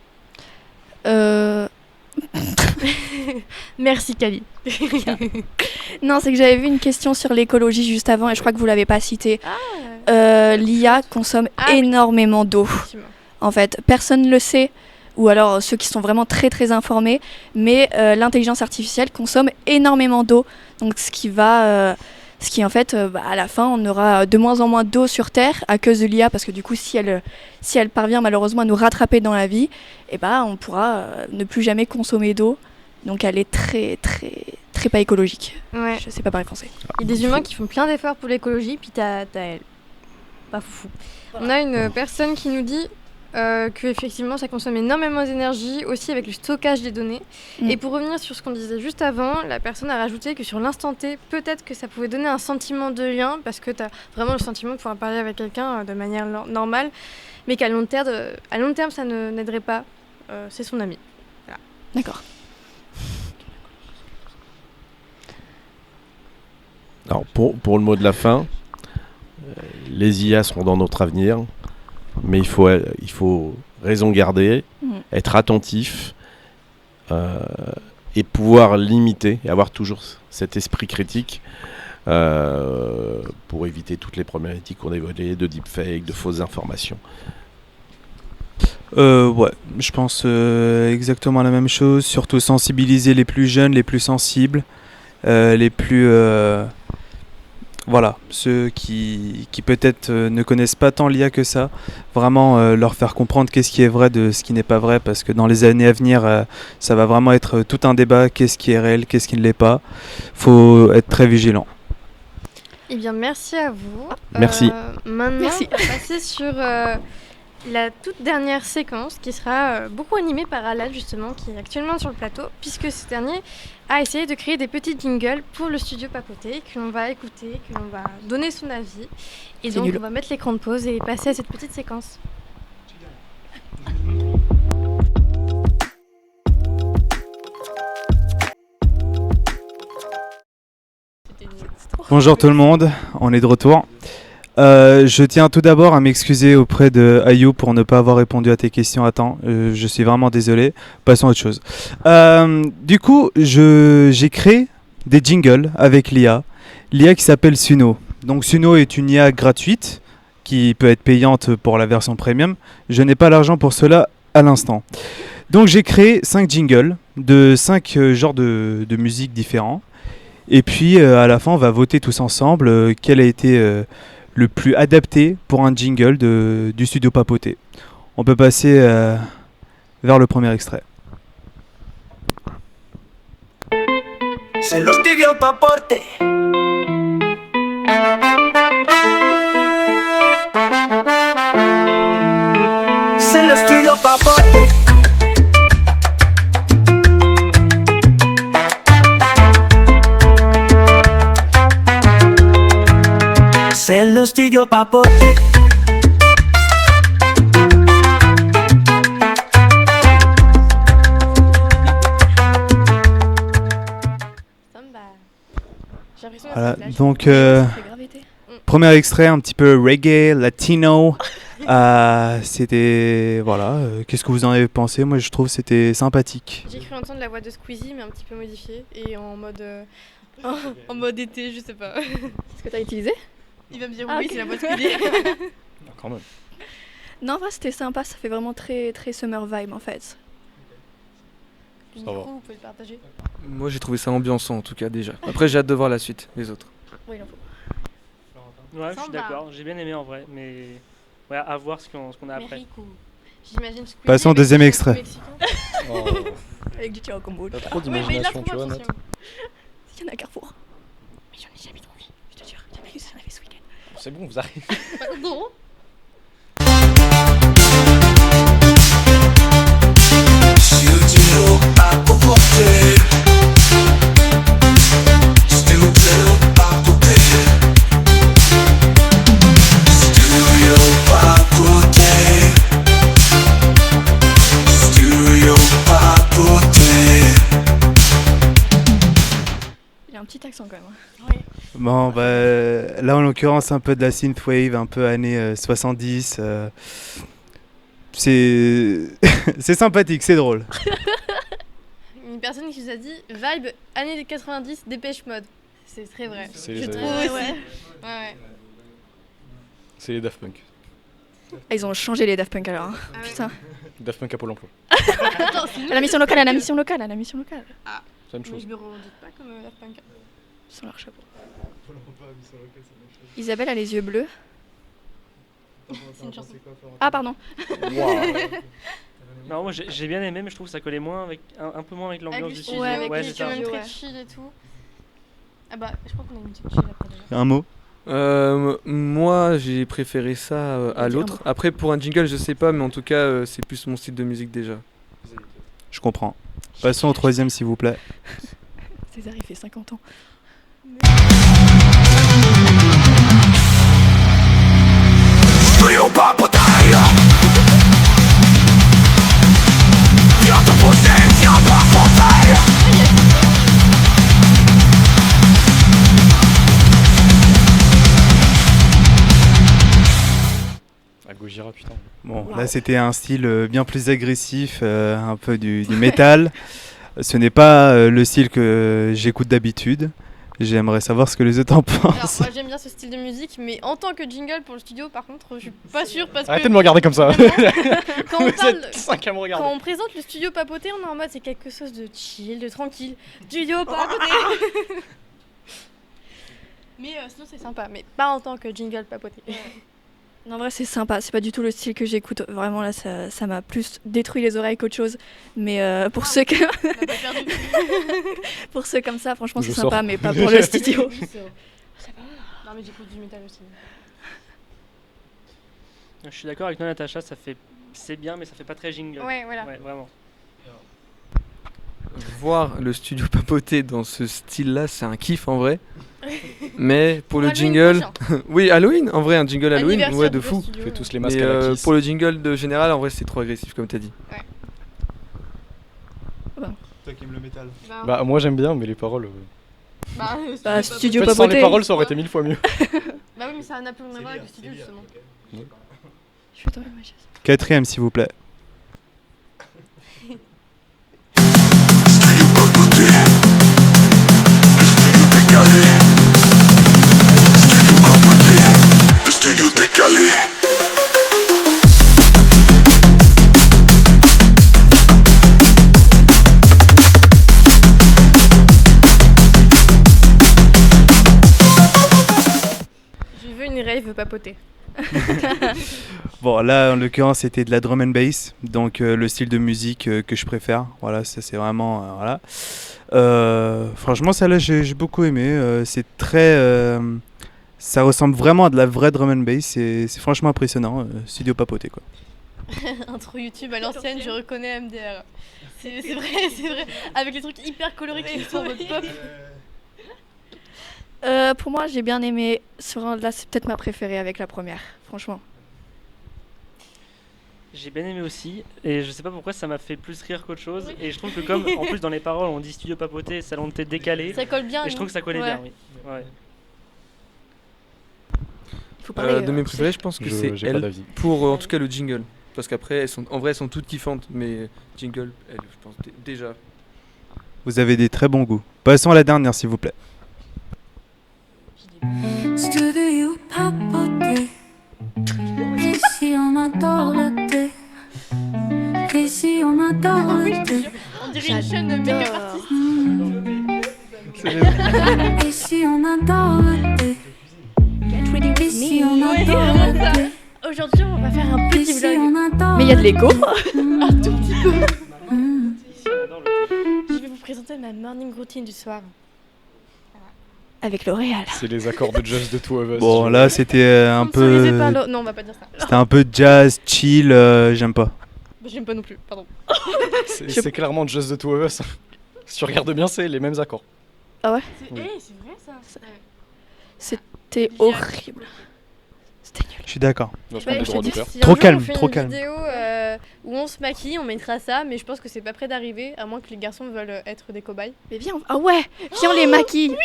Merci, Kali. Non, c'est que j'avais vu une question sur l'écologie juste avant et je crois que vous l'avez pas cité. L'IA consomme oui. énormément d'eau. Effectivement. En fait, personne ne le sait, ou alors ceux qui sont vraiment très très informés, mais l'intelligence artificielle consomme énormément d'eau. Donc ce qui en fait, à la fin, on aura de moins en moins d'eau sur Terre à cause de l'IA, parce que du coup, si elle parvient malheureusement à nous rattraper dans la vie, on pourra ne plus jamais consommer d'eau. Donc elle est très très très pas écologique. Ouais. Je sais pas parler français. Il y a des humains qui font plein d'efforts pour l'écologie, puis t'as elle. Pas foufou. On a une personne qui nous dit que effectivement ça consomme énormément d'énergie, aussi avec le stockage des données. Et pour revenir sur ce qu'on disait juste avant, la personne a rajouté que sur l'instant T, peut-être que ça pouvait donner un sentiment de lien, parce que tu as vraiment le sentiment de pouvoir parler avec quelqu'un de manière normale, mais qu'à long terme, ça ne n'aiderait pas. C'est son ami. Voilà. D'accord. Alors, pour le mot de la fin, les IA seront dans notre avenir, mais il faut raison garder, être attentif et pouvoir limiter et avoir toujours cet esprit critique pour éviter toutes les problématiques qu'on évoquait de deepfake, de fausses informations. Ouais, je pense exactement la même chose, surtout sensibiliser les plus jeunes, les plus sensibles, les plus... Voilà, ceux qui peut-être ne connaissent pas tant l'IA que ça, vraiment leur faire comprendre qu'est-ce qui est vrai de ce qui n'est pas vrai, parce que dans les années à venir, ça va vraiment être tout un débat, qu'est-ce qui est réel, qu'est-ce qui ne l'est pas. Faut être très vigilant. Eh bien, merci à vous. Merci. Maintenant, Merci. on va passer sur la toute dernière séquence qui sera beaucoup animée par Alan, justement, qui est actuellement sur le plateau, puisque ce dernier a essayé de créer des petits jingles pour le studio Papoté, que l'on va écouter, que l'on va donner son avis. Et donc, on va mettre l'écran de pause et passer à cette petite séquence. Bonjour tout le monde, on est de retour. Je tiens tout d'abord à m'excuser auprès de Ayou pour ne pas avoir répondu à tes questions à temps. Je suis vraiment désolé. Passons à autre chose. Du coup, j'ai créé des jingles avec l'IA qui s'appelle Suno. Donc Suno est une IA gratuite qui peut être payante pour la version premium. Je n'ai pas l'argent pour cela à l'instant. Donc j'ai créé 5 jingles de 5 genres de musique différents. Et puis à la fin, on va voter tous ensemble quel a été le plus adapté pour un jingle du studio Papoté. On peut passer vers le premier extrait. C'est le studio Papoté. C'est le studio Papoté. C'est le studio Papoté. J'ai l'impression Voilà, Là, je- donc Ça fait grave été. premier extrait un petit peu reggae, latino. C'était voilà. Qu'est-ce que vous en avez pensé? Moi, je trouve que c'était sympathique. J'ai cru entendre la voix de Squeezie, mais un petit peu modifiée et en mode, en mode été, je sais pas. Est-ce que t'as utilisé? Il va me dire Ah, oui, ok. c'est la voix de Squeezie. Quand même. Non, en vrai, c'était sympa. Ça fait vraiment très, très summer vibe en fait. Le Ça va. micro, vous pouvez le partager. Moi j'ai trouvé ça ambiançant en tout cas déjà. Après j'ai hâte de voir la suite, les autres. Oui, il en faut. Ouais, je suis Samba. d'accord, j'ai bien aimé en vrai, mais ouais, à voir ce qu'on a après. Mérico. J'imagine Squeezie. Passons au avec deuxième des extrait. Mexicains. Oh, Avec du tir au combo. t'as trop Oui, mais il l'a d'imagination, trouvé tu vois, en Nat. conscient. Il y en a à Carrefour. Mais j'en ai jamais trouvé. Je te jure, jamais vu ça, j'en avais ce week-end. C'est bon, vous arrivez. Pardon. Studio Papote. Studio Papote. Studio Papote. Studio Papote. Il a un petit accent quand même. Bon, bah, là en l'occurrence, un peu de la synthwave, un peu années 70. C'est c'est sympathique, c'est drôle. Une personne qui nous a dit vibe années 90 Dépêche Mode. C'est très vrai. C'est Je les- trouve Ouais, aussi. ouais. Ouais. C'est les Daft Punk. Ah, ils ont changé les Daft Punk alors. Hein. Ah ouais. Putain. Daft Punk à Pôle emploi. Attends, c'est À la mission locale, à la mission locale, à la mission locale. C'est la même Mais chose. je me revendique pas comme Daft Punk. Sans leur chapeau. Isabelle a les yeux bleus. C'est une chanson. Ah, pardon. Non, moi j'ai bien aimé, mais je trouve que ça collait moins avec un peu moins avec Avec l'ambiance le du studio, studio. avec Ouais, les c'est ça. quand même Ouais. très chill et tout. Ah bah, je crois qu'on a une musique chill après d'ailleurs. Un mot? Moi j'ai préféré ça à Dis un l'autre. mot. Après pour un jingle je sais pas, mais en tout cas c'est plus mon style de musique déjà. Je comprends. Passons au troisième, s'il vous plaît. César, il fait 50 ans. Studio Papote. Viens te poser, viens Papote. À Gojira, putain. Bon, Wow. là c'était un style bien plus agressif, un peu du métal. Ce n'est pas le style que j'écoute d'habitude. J'aimerais savoir ce que les autres en Alors, pensent. moi j'aime bien ce style de musique, mais en tant que jingle pour le studio, par contre, je suis pas sûre parce Arrêtez que de me regarder comme ça. quand on Vous parle. êtes 5 à me regarder. Quand on présente le studio papoté, on est en mode c'est quelque chose de chill, de tranquille. Studio papoté. Mais sinon c'est sympa, mais pas en tant que jingle papoté. Non, en vrai, c'est sympa. C'est pas du tout le style que j'écoute. Vraiment, là, ça m'a plus détruit les oreilles qu'autre chose. Mais pour, ceux que... On a pas perdu. pour ceux comme ça, franchement, Je c'est sors. sympa, mais pas pour le studio. Non mais j'écoute du métal aussi. Je suis d'accord avec toi, Natacha, c'est bien, mais ça fait pas très jingle. Ouais, voilà. Ouais, vraiment. Voir le studio papoter dans ce style-là, c'est un kiff en vrai. Mais pour le Halloween jingle, prochain. oui Halloween, en vrai un jingle Halloween, Anniversaire ouais de du fou. studio, Fait tous ouais. les masques Mais à la kiss. pour le jingle de général, en vrai c'est trop agressif comme t'as dit. Toi qui aimes le métal. Bah, moi j'aime bien, mais les paroles. Bah, studio En fait, sans papoté. les paroles, ça aurait été 1000 fois mieux. Bah oui, mais ça n'a plus rien à voir avec le studio justement. Je vais tomber ma chaise. Quatrième, s'il vous plaît. Studio décalé. Je veux une rave papotée. Bon, là, en l'occurrence, c'était de la drum and bass, donc le style de musique que je préfère. Voilà, ça c'est vraiment... voilà. Franchement, celle-là, j'ai beaucoup aimé. C'est très... ça ressemble vraiment à de la vraie drum and bass. C'est franchement impressionnant. Studio papoté, quoi. Intro YouTube à l'ancienne, je reconnais MDR. C'est vrai, c'est vrai. Avec les trucs hyper colorés qui sont en mode pop. Pour moi, j'ai bien aimé. Là, c'est peut-être ma préférée avec la première, franchement. J'ai bien aimé aussi, et je sais pas pourquoi ça m'a fait plus rire qu'autre chose. Et je trouve que comme en plus dans les paroles on dit studio papoté, salon de thé décalé, Ça colle bien. et je trouve que ça collait Ouais. bien, oui. Ouais. Faut parler, De mes préférées, je pense que c'est J'ai pas elle. d'avis. Pour en tout cas le jingle. Parce qu'après, en vrai, elles sont toutes kiffantes. Mais jingle, elle, je pense déjà. Vous avez des très bons goûts. Passons à la dernière, s'il vous plaît. Studio papoter. Ici on adore le thé. Ici on adore le thé. On dirait une chaîne de make-up artiste. Ici on adore le thé. Ici on Ouais, adore vraiment le ça. thé. Aujourd'hui, on va faire un petit Ici vlog. on adore. Mais il y a de l'écho. Un tout petit peu. Mm. Je vais vous présenter ma morning routine du soir. Avec L'Oréal. C'est les accords de Just the Two of Us. Bon, là, c'était un Sponsorisé peu... par Non, on va pas dire ça. C'était un peu jazz, chill, j'aime pas. J'aime pas non plus, pardon. C'est clairement Just the Two of Us. Si tu regardes bien, c'est les mêmes accords. C'est Oui. c'est vrai ça. C'était horrible. C'était nul. Je suis d'accord. On va se Ouais, prendre je le droit te dis, d'auteur. si un Trop jour calme, on fait trop une calme. vidéo où on se maquille, on mettra ça, mais je pense que c'est pas près d'arriver, à moins que les garçons veulent être des cobayes. Mais viens, ah ouais, viens, on les maquille.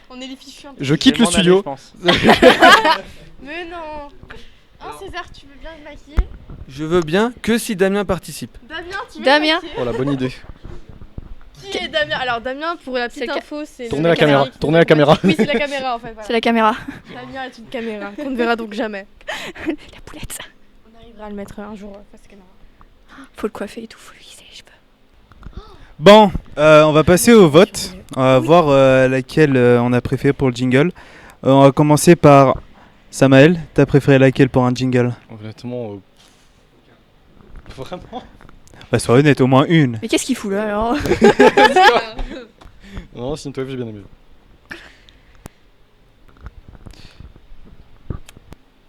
On est les fichus un peu. Je quitte le vais m'en aller, studio. je pense. Mais non. Hein, César, tu veux bien me maquiller? Je veux bien que si Damien participe. Damien, tu veux Damien. me maquiller? Oh la bonne idée. Qui est Damien? Alors Damien, pour la petite C'est le ca- info, c'est Tournez le la caméra, qui tournez nous la caméra. accompagne. Oui, c'est la caméra en fait. Voilà. C'est la caméra. Damien est une caméra qu'on ne verra donc jamais. La poulette. On arrivera à le mettre un jour face caméra. Faut le coiffer et tout, faut lui lisser les cheveux. Bon, on va passer au vote. On va voir laquelle on a préféré pour le jingle. On va commencer par Samaël. T'as préféré laquelle pour un jingle? Honnêtement, vraiment. Bah, sois honnête, au moins une. Mais qu'est-ce qu'il fout là alors? Non, Synthwave, j'ai bien aimé.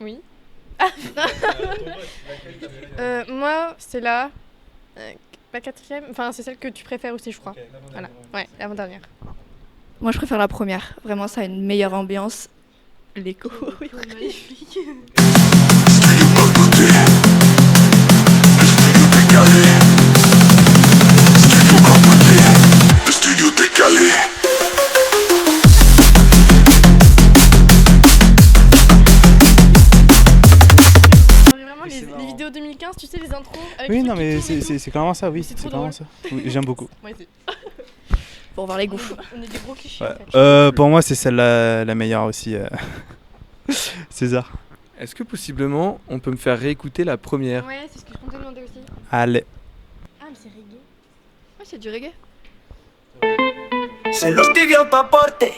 Oui. Moi, c'est la quatrième. Enfin, c'est celle que tu préfères aussi, je crois. Voilà. Ouais, l'avant-dernière. Moi je préfère la première. Vraiment, ça a une meilleure ambiance. L'écho. Magnifique. Le studio décalé. Vraiment, les vidéos 2015, tu sais, les intros avec Oui, les non, trucs qui mais tournent et tout. c'est clairement ça, oui. C'est C'est trop clairement drôle. ça. Oui, j'aime beaucoup. Moi aussi. Pour voir les goûts. On est des gros clichés Ouais. en fait. Pour moi, c'est celle-là la meilleure aussi. César. Est-ce que possiblement on peut me faire réécouter la première? Ouais, c'est ce que je comptais demander aussi. Allez. Ah, mais c'est reggae. Ouais, c'est du reggae. C'est le studio papote. Mais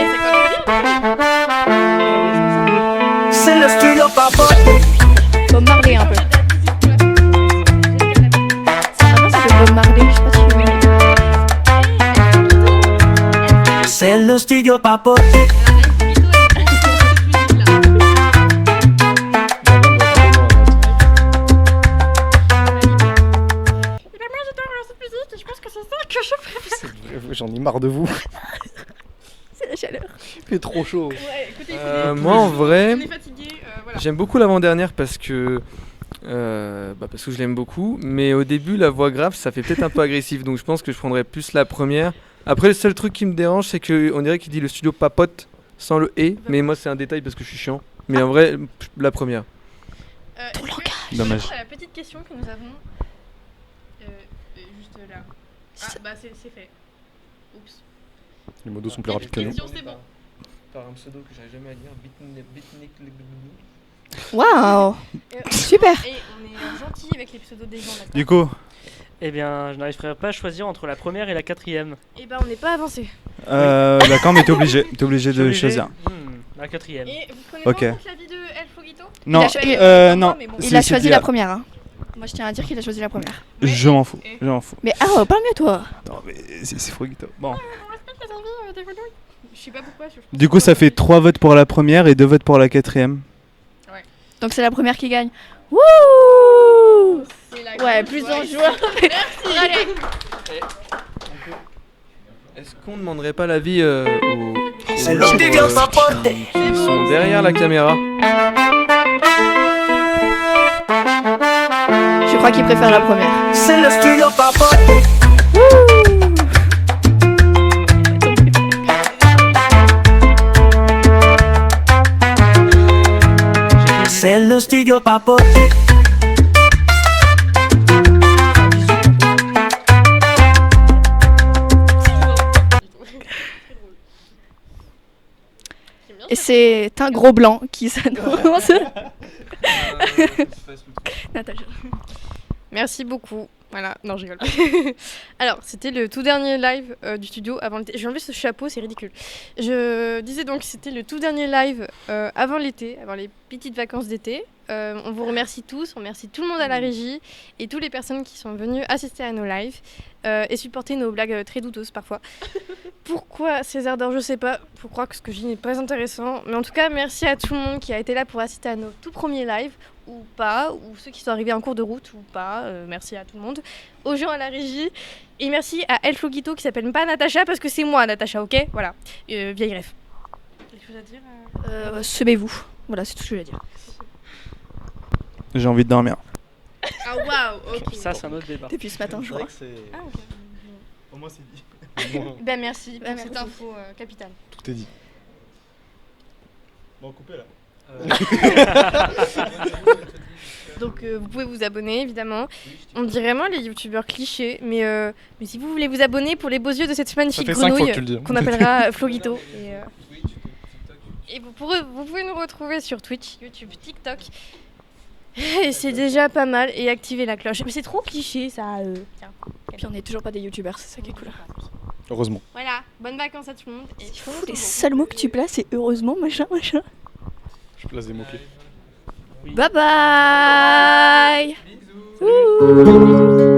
c'est quoi C'est le studio papote. Bob Marley un peu. Vraiment, c'est le Bob Marley, je sais pas si tu connais. C'est le studio papote. Je pense que c'est ça que je préfère. J'en ai marre de vous. C'est la chaleur. Il fait trop chaud. Ouais, écoutez, Moi en vrai, on est fatigué, voilà. j'aime beaucoup l'avant-dernière parce que je l'aime beaucoup, mais au début la voix grave ça fait peut-être un peu agressif, donc je pense que je prendrais plus la première. Après le seul truc qui me dérange c'est qu'on dirait qu'il dit le studio papote sans le et, mais moi c'est un détail parce que je suis chiant. Mais en vrai la première. Ton langage. Dommage. La petite question que nous avons juste là. Ah, bah c'est fait. Oups. Les modos sont plus rapides que nous. Question, c'est bon. Par un pseudo que j'arrive jamais à lire, Waouh. Super. Et on est gentil avec les pseudos des gens, d'accord. Du coup, Eh bien, je n'arriverai pas à choisir entre la première et la quatrième. Et bah on n'est pas avancé. d'accord, mais t'es obligé. T'es obligé Je suis de obligé. choisir. La quatrième. Et vous prenez Ok. pas en compte l'avis de El Foguito? Non, non. mais bon. Il a c'est choisi Dia. la première. Hein. Moi je tiens à dire qu'il a choisi la première. Je m'en fous. Je m'en fous. Mais parle mieux toi. Non, mais c'est Frogito. Bon. On respecte les avis des grenouilles. Je sais pas pourquoi. Du coup, ça fait 3 votes pour la première et 2 votes pour la quatrième. Donc c'est la première qui gagne. Wouh. C'est la Ouais, grande plus joie en ici. joie. Merci. Allez. Est-ce qu'on ne demanderait pas l'avis aux C'est le gens, studio papote. qui sont derrière la caméra? Je crois qu'il préfère la première. C'est le studio papote. le studio papote. Et c'est un gros blanc qui s'annonce. Natacha. Merci beaucoup. Voilà, non, je rigole. Alors, c'était le tout dernier live du studio avant l'été. J'ai enlevé ce chapeau, c'est ridicule. Je disais donc que c'était le tout dernier live avant l'été, avant les petites vacances d'été. On vous remercie tous, on remercie tout le monde à la régie et toutes les personnes qui sont venues assister à nos lives et supporter nos blagues très douteuses parfois. Pourquoi César d'or, je sais pas. Je crois que ce que je dis n'est pas intéressant. Mais en tout cas, merci à tout le monde qui a été là pour assister à nos tout premiers lives, ou pas, ou ceux qui sont arrivés en cours de route, ou pas. Merci à tout le monde. Aux gens à la régie. Et merci à El Floguito qui s'appelle pas Natacha parce que c'est moi, Natacha, ok? Voilà. Vieille ref. Quelque chose à dire Semez-vous. Voilà, c'est tout ce que je vais dire. J'ai envie de dormir. Ah waouh, ok. Ça, c'est un autre débat. Depuis ce matin, je crois. Ah, ok. Au moins, c'est dit. Ben merci pour cette info capitale. Tout est dit. Bon, coupez là. Donc vous pouvez vous abonner évidemment. On dit vraiment les youtubeurs clichés, mais si vous voulez vous abonner pour les beaux yeux de cette magnifique fait 5 fois grenouille que tu le dis. qu'on appellera Floguito. Et vous pouvez nous retrouver sur Twitch, YouTube, TikTok. Et c'est déjà pas mal. Et activer la cloche. Mais c'est trop cliché ça. Tiens. Puis on n'est toujours pas des youtubeurs, c'est ça qui est cool. Heureusement. Voilà, bonnes vacances à tout le monde. Et Les seuls mots que tu places, c'est heureusement, machin, machin. Je place des mots-clés. Bye bye. Bisous.